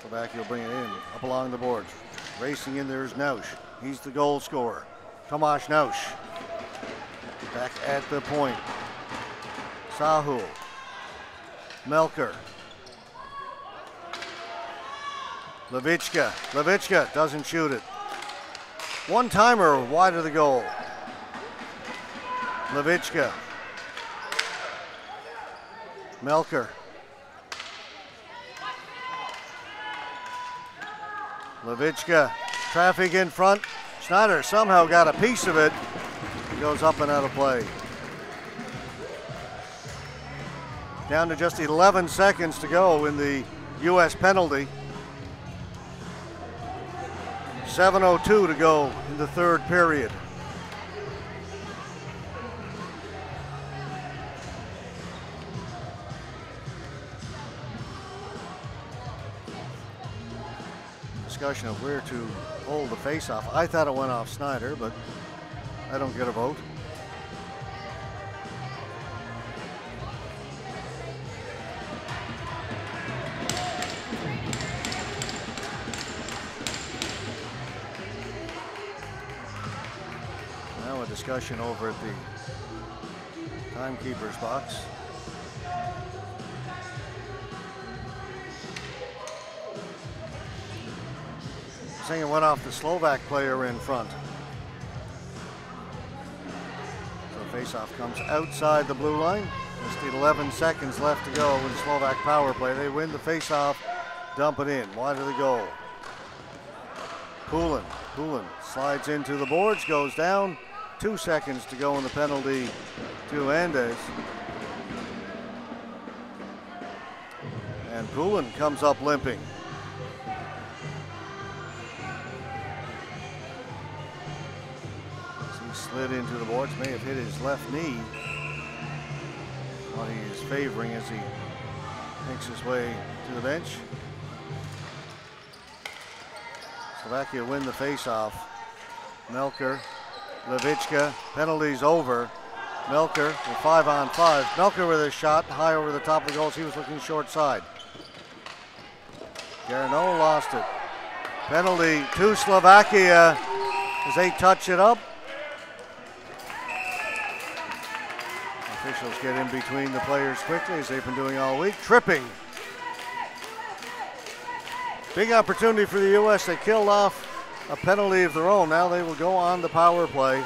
Slovakia will bring it in, up along the boards. Racing in there is Nausch. He's the goal scorer. Tomasz Nausch. Back at the point. Sahul. Melker. Levitchka. Levitchka doesn't shoot it. One timer wide of the goal. Levitchka. Melker. Levitchka. Traffic in front. Schneider somehow got a piece of it. He goes up and out of play. Down to just 11 seconds to go in the U.S. penalty. 7:02 to go in the third period. discussion of where to hold the face-off. I thought it went off Snyder, but I don't get a vote. Now a discussion over at the timekeeper's box. Saying it went off the Slovak player in front. So face-off comes outside the blue line. Just 11 seconds left to go with the Slovak power play. They win the face-off, dump it in, wide of the goal. Poulin slides into the boards, goes down. 2 seconds to go in the penalty to Andes. And Poulin comes up limping. Slid into the boards, may have hit his left knee. What he is favoring as he makes his way to the bench. Slovakia win the face-off. Melker, Levicka, penalties over. Melker with 5-on-5. Melker with a shot high over the top of the goals. He was looking short side. Garneau lost it. Penalty to Slovakia as they touch it up. Officials get in between the players quickly, as they've been doing all week. Tripping. Big opportunity for the U.S. They killed off a penalty of their own. Now they will go on the power play.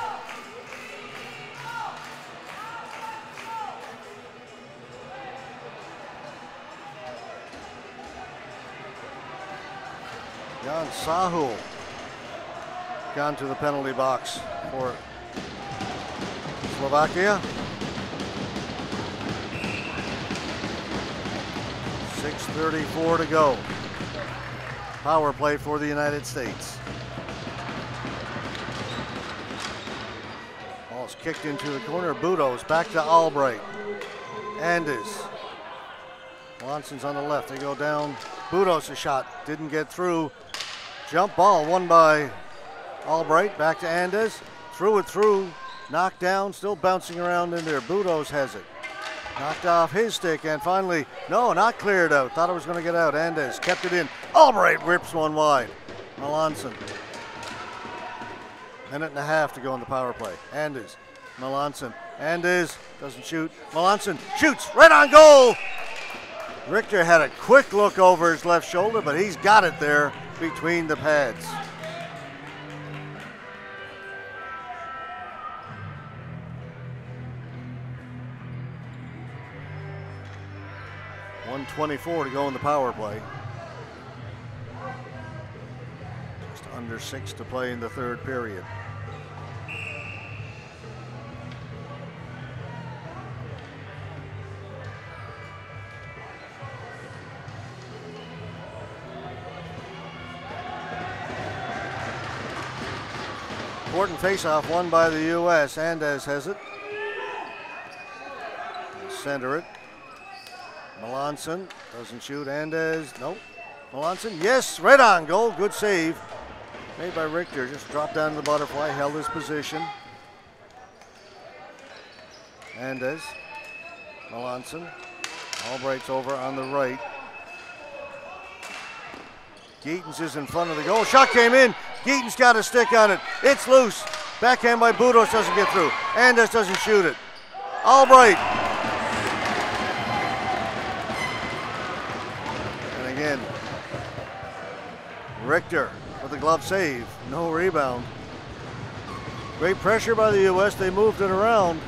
Jan Sahul gone to the penalty box for Slovakia. 6:34 to go. Power play for the United States. Ball's kicked into the corner. Budos back to Albright. Andes. Wanson's on the left. They go down. Budos a shot. Didn't get through. Jump ball won by Albright. Back to Andes. Threw it through. Knocked down. Still bouncing around in there. Budos has it. Knocked off his stick and finally, no, not cleared out. Thought it was going to get out. Andes kept it in. Albright rips one wide. Melanson. Minute and a half to go in the power play. Andes. Melanson. Andes doesn't shoot. Melanson shoots right on goal. Richter had a quick look over his left shoulder, but he's got it there between the pads. .124 to go in the power play. Just under 6 to play in the third period. Important face-off won by the U.S. Andes has it. Center it. Melanson doesn't shoot. Andes, nope. Melanson, yes, right on goal. Good save. Made by Richter. Just dropped down to the butterfly, held his position. Andes. Melanson. Albright's over on the right. Geetens is in front of the goal. Shot came in. Geetens got a stick on it. It's loose. Backhand by Budos doesn't get through. Andes doesn't shoot it. Albright. And again, Richter with the glove save. No rebound. Great pressure by the U.S. They moved it around.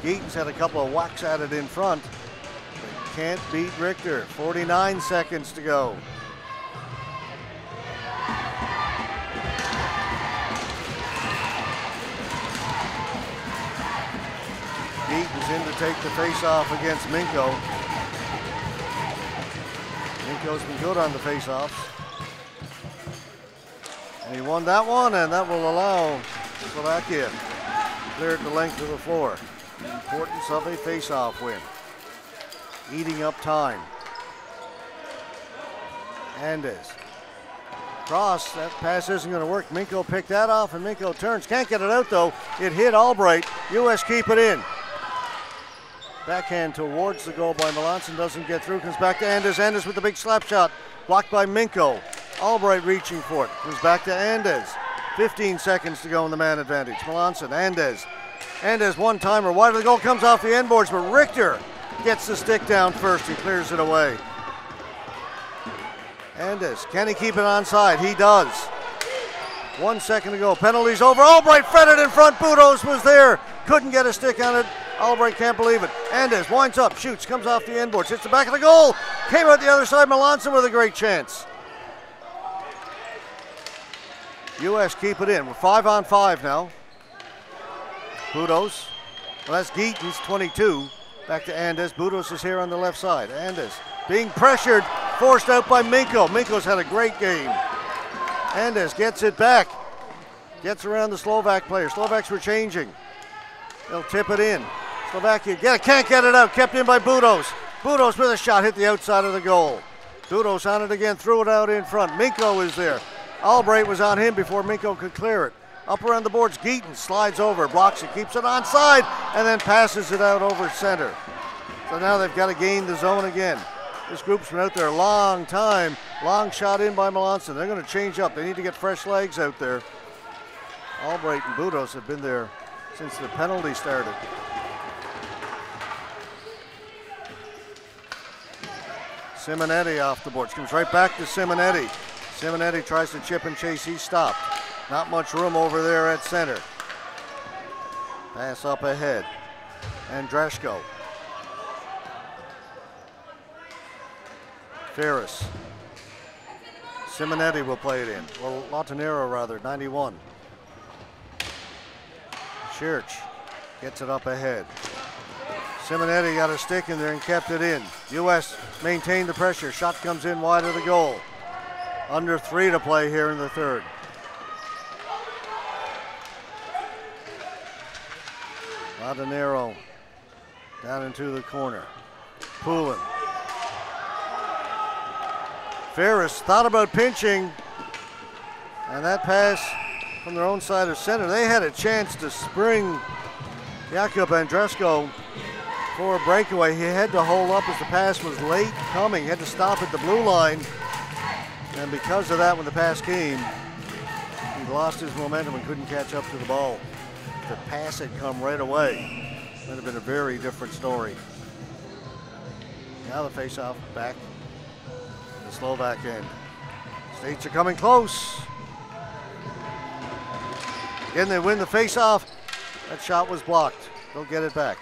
Geetens had a couple of whacks at it in front. They can't beat Richter. 49 seconds to go. Geetens in to take the face-off against Minko. Minko's been good on the face-offs. And he won that one, and that will allow Slovakia clear the length of the floor. The importance of a face-off win. Eating up time. Andes. Cross, that pass isn't going to work. Minko picked that off, and Minko turns. Can't get it out, though. It hit Albright. U.S. keep it in. Backhand towards the goal by Melanson, doesn't get through. Comes back to Andes. Andes with the big slap shot. Blocked by Minko. Albright reaching for it. Comes back to Andes. 15 seconds to go in the man advantage. Melanson, Andes. Andes one-timer. Wide of the goal, comes off the end boards, but Richter gets the stick down first. He clears it away. Andes, can he keep it onside? He does. 1 second to go. Penalty's over. Albright fed it in front. Budos was there. Couldn't get a stick on it. Albright can't believe it. Andes winds up, shoots, comes off the end boards, hits the back of the goal. Came out the other side. Melanson with a great chance. U.S. keep it in. We're 5-on-5 now. Budos. Well, that's Geaton's 22. Back to Andes. Budos is here on the left side. Andes being pressured, forced out by Minko. Minko's had a great game. Andes gets it back. Gets around the Slovak player. Slovaks were changing. They'll tip it in. Slovakia can't get it out. Kept in by Budos. Budos with a shot, hit the outside of the goal. Budos on it again, threw it out in front. Minko is there. Albright was on him before Minko could clear it. Up around the boards, Geaton slides over, blocks it, keeps it onside, and then passes it out over center. So now they've got to gain the zone again. This group's been out there a long time. Long shot in by Melanson. They're going to change up. They need to get fresh legs out there. Albright and Budos have been there since the penalty started. Simonetti off the boards. Comes right back to Simonetti. Simonetti tries to chip and chase. He's stopped. Not much room over there at center. Pass up ahead. Andreshko. Ferris. Simonetti will play it in. Well, Latanero rather, 91. Church gets it up ahead. Simonetti got a stick in there and kept it in. U.S. maintained the pressure. Shot comes in wide of the goal. Under 3 to play here in the third. Latanero down into the corner. Poulin. Ferris thought about pinching, and that pass from their own side of center. They had a chance to spring Jakub Andreshko for a breakaway. He had to hold up as the pass was late coming. He had to stop at the blue line, and because of that, when the pass came, he lost his momentum and couldn't catch up to the ball. If the pass had come right away, that would have been a very different story. Now the face-off back. Slovak end. States are coming close. Again, they win the face-off. That shot was blocked. They'll get it back.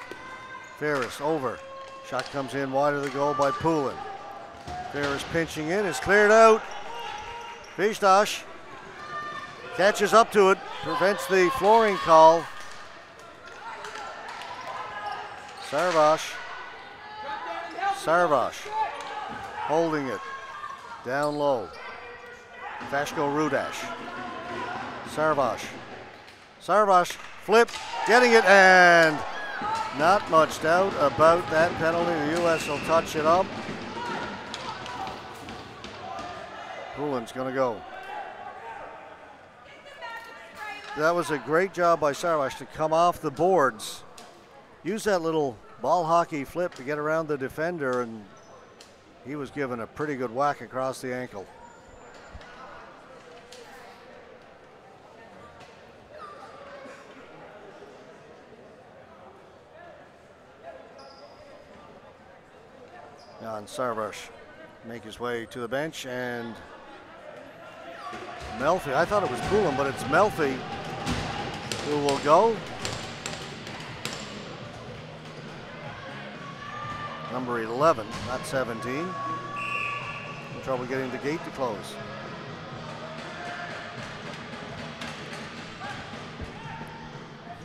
Ferris over. Shot comes in wide of the goal by Poulin. Ferris pinching in, is cleared out. Vizdash catches up to it, prevents the flooring call. Sarvash holding it. Down low. Vashko Rudash. Sarvash flip, getting it, and not much doubt about that penalty. The U.S. will touch it up. Poulin's going to go. That was a great job by Sarvash to come off the boards. Use that little ball hockey flip to get around the defender, and he was given a pretty good whack across the ankle. Jan Sarvash make his way to the bench, and Melfi, I thought it was Poulin, but it's Melfi who will go. Number 11, not 17. In trouble getting the gate to close.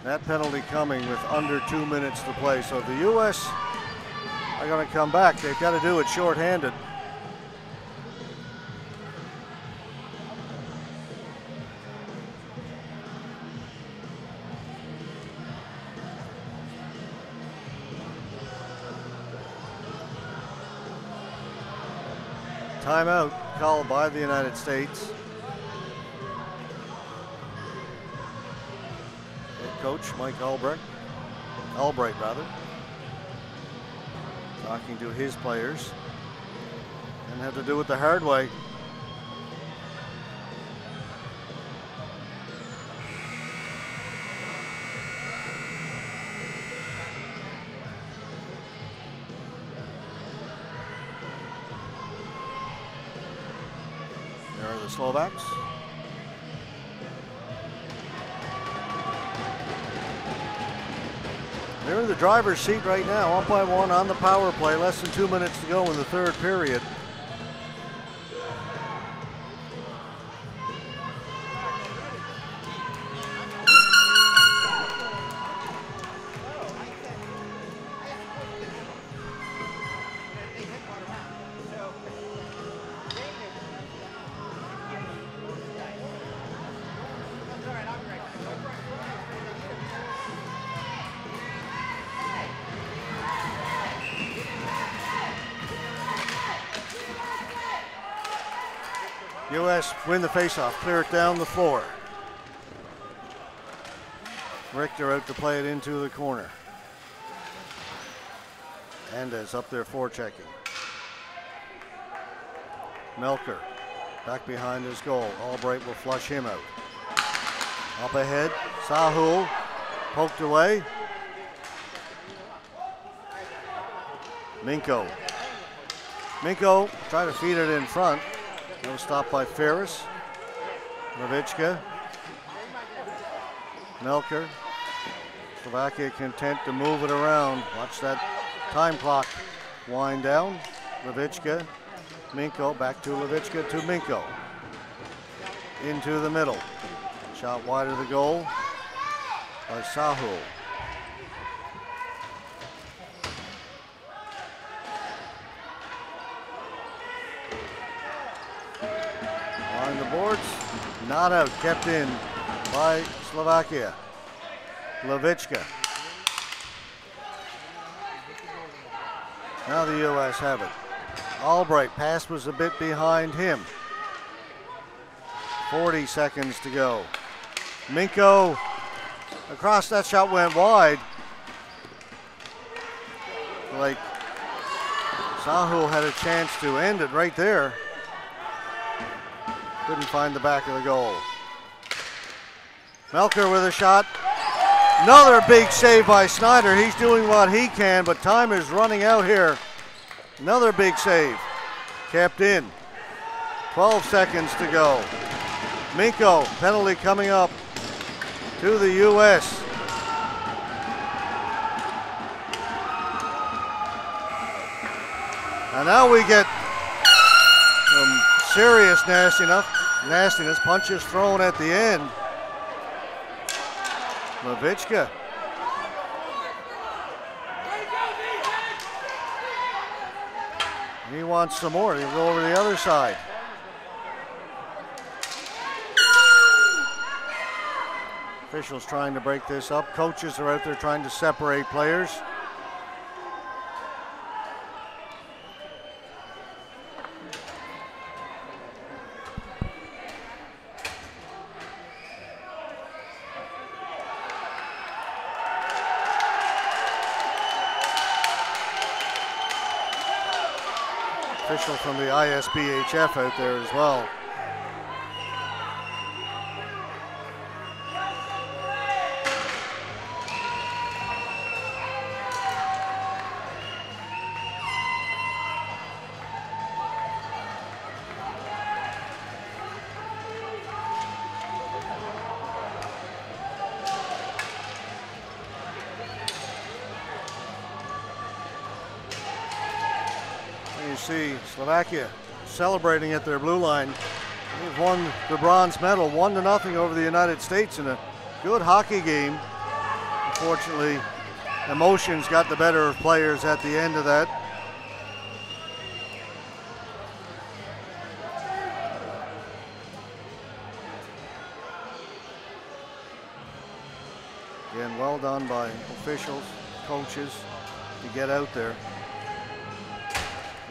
That penalty coming with under 2 minutes to play. So the U.S. are going to come back. They've got to do it shorthanded. Timeout called by the United States. coach, Mike Albright, talking to his players, and had to do it the hard way. There are the Slovaks. They're in the driver's seat right now, up by 1 on the power play. Less than 2 minutes to go in the third period. U.S. win the faceoff, clear it down the floor. Richter out to play it into the corner. Andes up there forechecking. Melker back behind his goal. Albright will flush him out. Up ahead, Sahul poked away. Minko try to feed it in front. No stop by Ferris. Levichka. Melker. Slovakia content to move it around. Watch that time clock wind down. Levichka. Minko back to Levichka to Minko. Into the middle. Shot wide of the goal by Sahul. On the boards, not out, kept in by Slovakia. Levichka. Now the U.S. have it. Albright, pass was a bit behind him. 40 seconds to go. Minko across, that shot went wide. Like Sahul had a chance to end it right there. Couldn't find the back of the goal. Melker with a shot. Another big save by Snyder. He's doing what he can, but time is running out here. Another big save. Kept in. 12 seconds to go. Minko, penalty coming up to the U.S. And now we get some serious nastiness. Punches thrown at the end. Levichka. He wants some more. He'll go over the other side. Officials trying to break this up. Coaches are out there trying to separate players. Official from the ISBHF out there as well. See Slovakia celebrating at their blue line. They've won the bronze medal 1-0 over the United States in a good hockey game. Unfortunately, emotions got the better of players at the end of that. Again, well done by officials, coaches to get out there.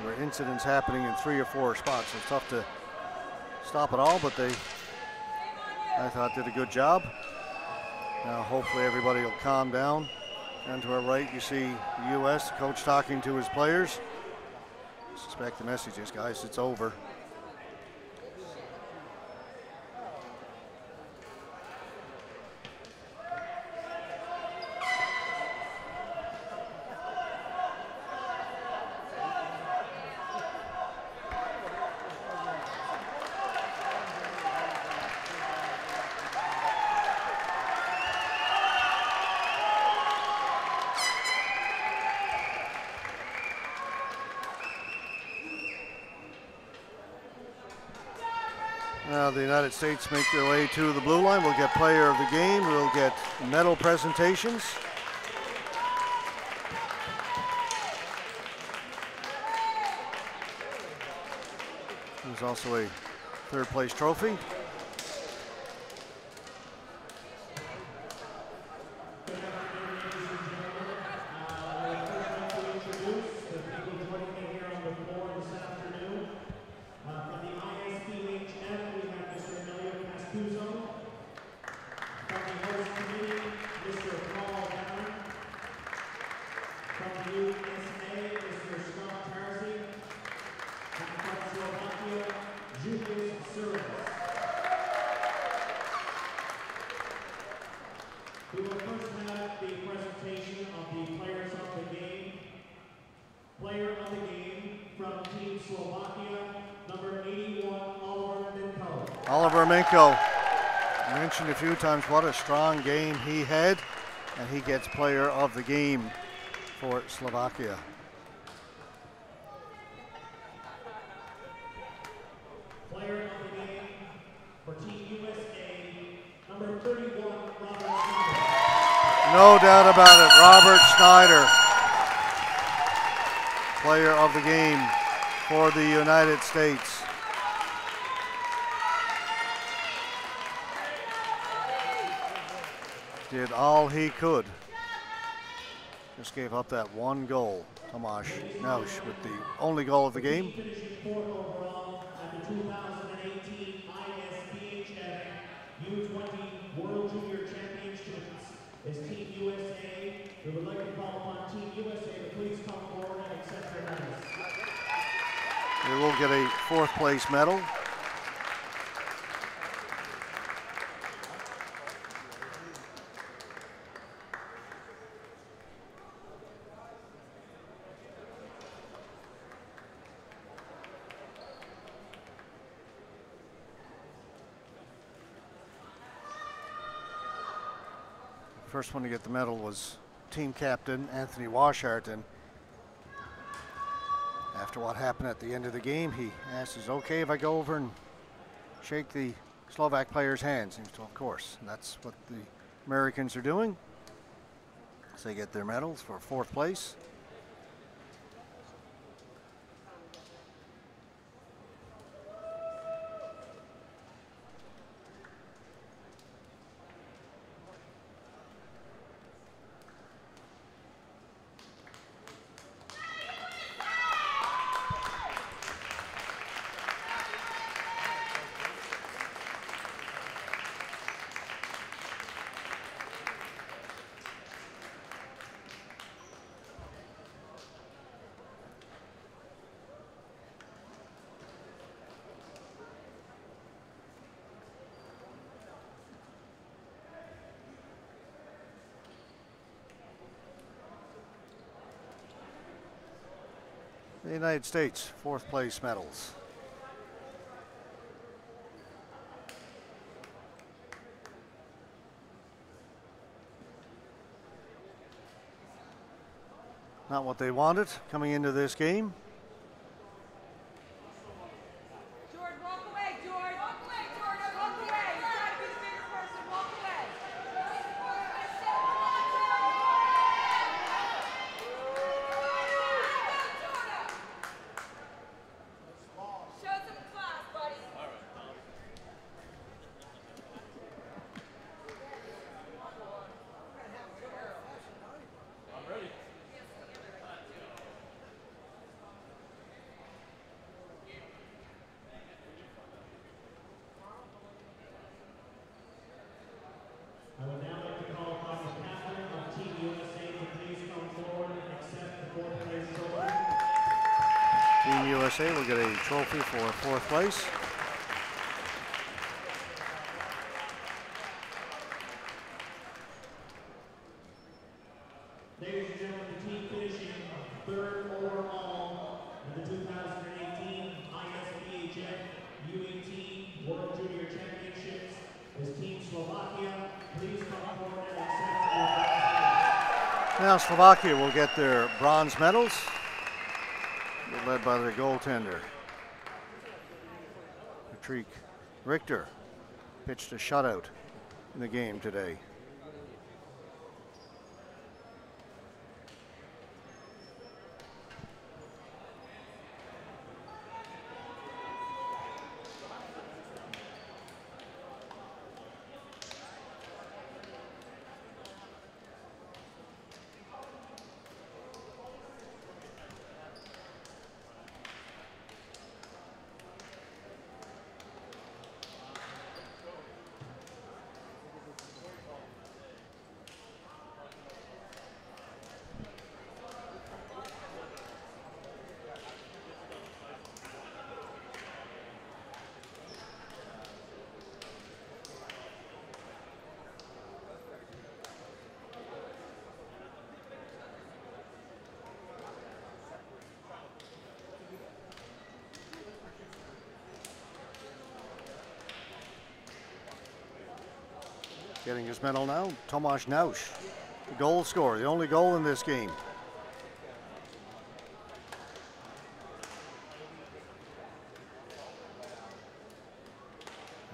There were incidents happening in 3 or 4 spots. It's tough to stop it all, but they, I thought, did a good job. Now hopefully everybody will calm down. And to our right you see the U.S. coach talking to his players. Suspect the messages, guys, it's over. Now the United States make their way to the blue line. We'll get player of the game. We'll get medal presentations. There's also a third place trophy. We will first have the presentation of the players of the game. Player of the game from Team Slovakia, number 81, Oliver Minko. Oliver Minko, mentioned a few times what a strong game he had, and he gets player of the game for Slovakia. Player of the game for Team USA, number 31, Robert Schneider. No doubt about it, Robert Schneider, player of the game for the United States. Did all he could. Just gave up that one goal. Tomasz Nausch with the only goal of the game. Finishing fourth overall at the 2018 ISBHF U20 World Junior Championships is Team USA. We would like to call upon Team USA to please come forward and accept their medals. They will get a fourth place medal. First one to get the medal was team captain Anthony Washart, and after what happened at the end of the game, he asked, is it okay if I go over and shake the Slovak players' hands? And he said, of course. And that's what the Americans are doing. So they get their medals for fourth place. The United States, fourth place medals. Not what they wanted coming into this game. George, walk away, George. Walk away, George. Walk away. You gotta be the bigger person. Walk away. Show some class, buddy. All right. I'm ready. Team USA will get a trophy for 4th place. Ladies and gentlemen, the team finishing 3rd overall in the 2018 ISBHF U18 World Junior Championships is Team Slovakia. Please come forward and accept your bronze medal. Now Slovakia will get their bronze medals, led by their goaltender. Patrick Richter pitched a shutout in the game today. Getting his medal now, Tomasz Nausch, the goal scorer, the only goal in this game.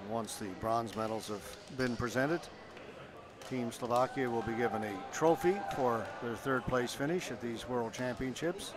And once the bronze medals have been presented, Team Slovakia will be given a trophy for their 3rd place finish at these World Championships.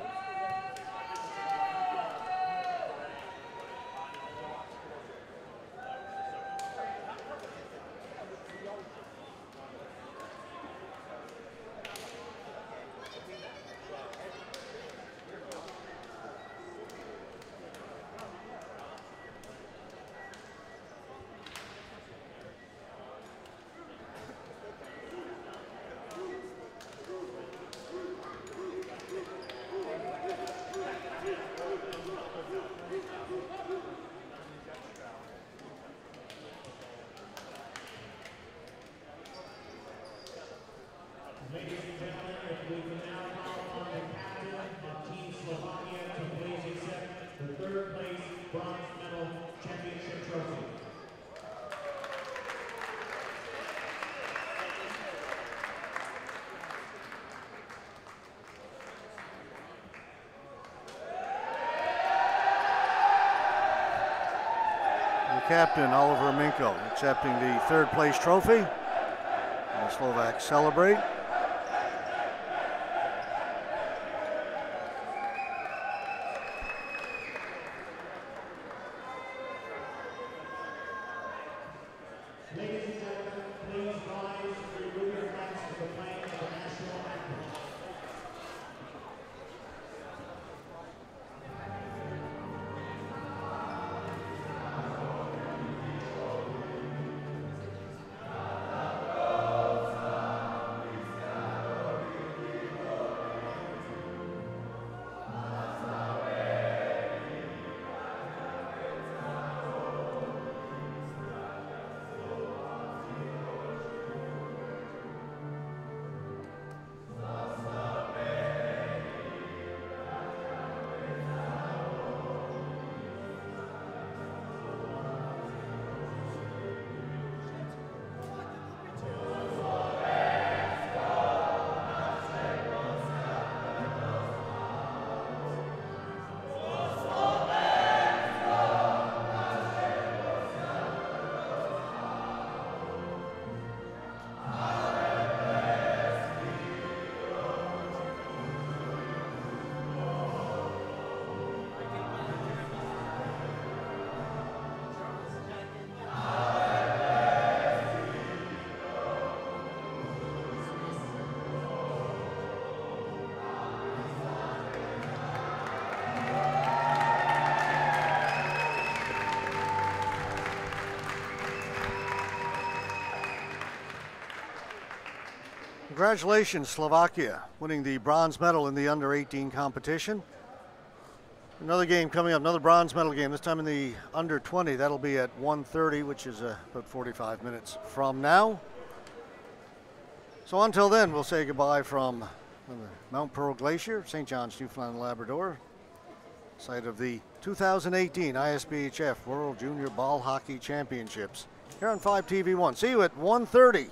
Ladies and gentlemen, if we can now call upon the captain of Team Slovakia to please accept the 3rd place bronze medal championship trophy. The captain, Oliver Minko, accepting the 3rd place trophy. And the Slovaks celebrate. Ladies and gentlemen, please rise to remove your flags for the playing of the national anthem. Congratulations, Slovakia, winning the bronze medal in the under-18 competition. Another game coming up, another bronze medal game, this time in the under 20. That'll be at 1:30, which is about 45 minutes from now. So until then, we'll say goodbye from the Mount Pearl Glacier, St. John's, Newfoundland and Labrador, site of the 2018 ISBHF World Junior Ball Hockey Championships here on 5TV1. See you at 1:30.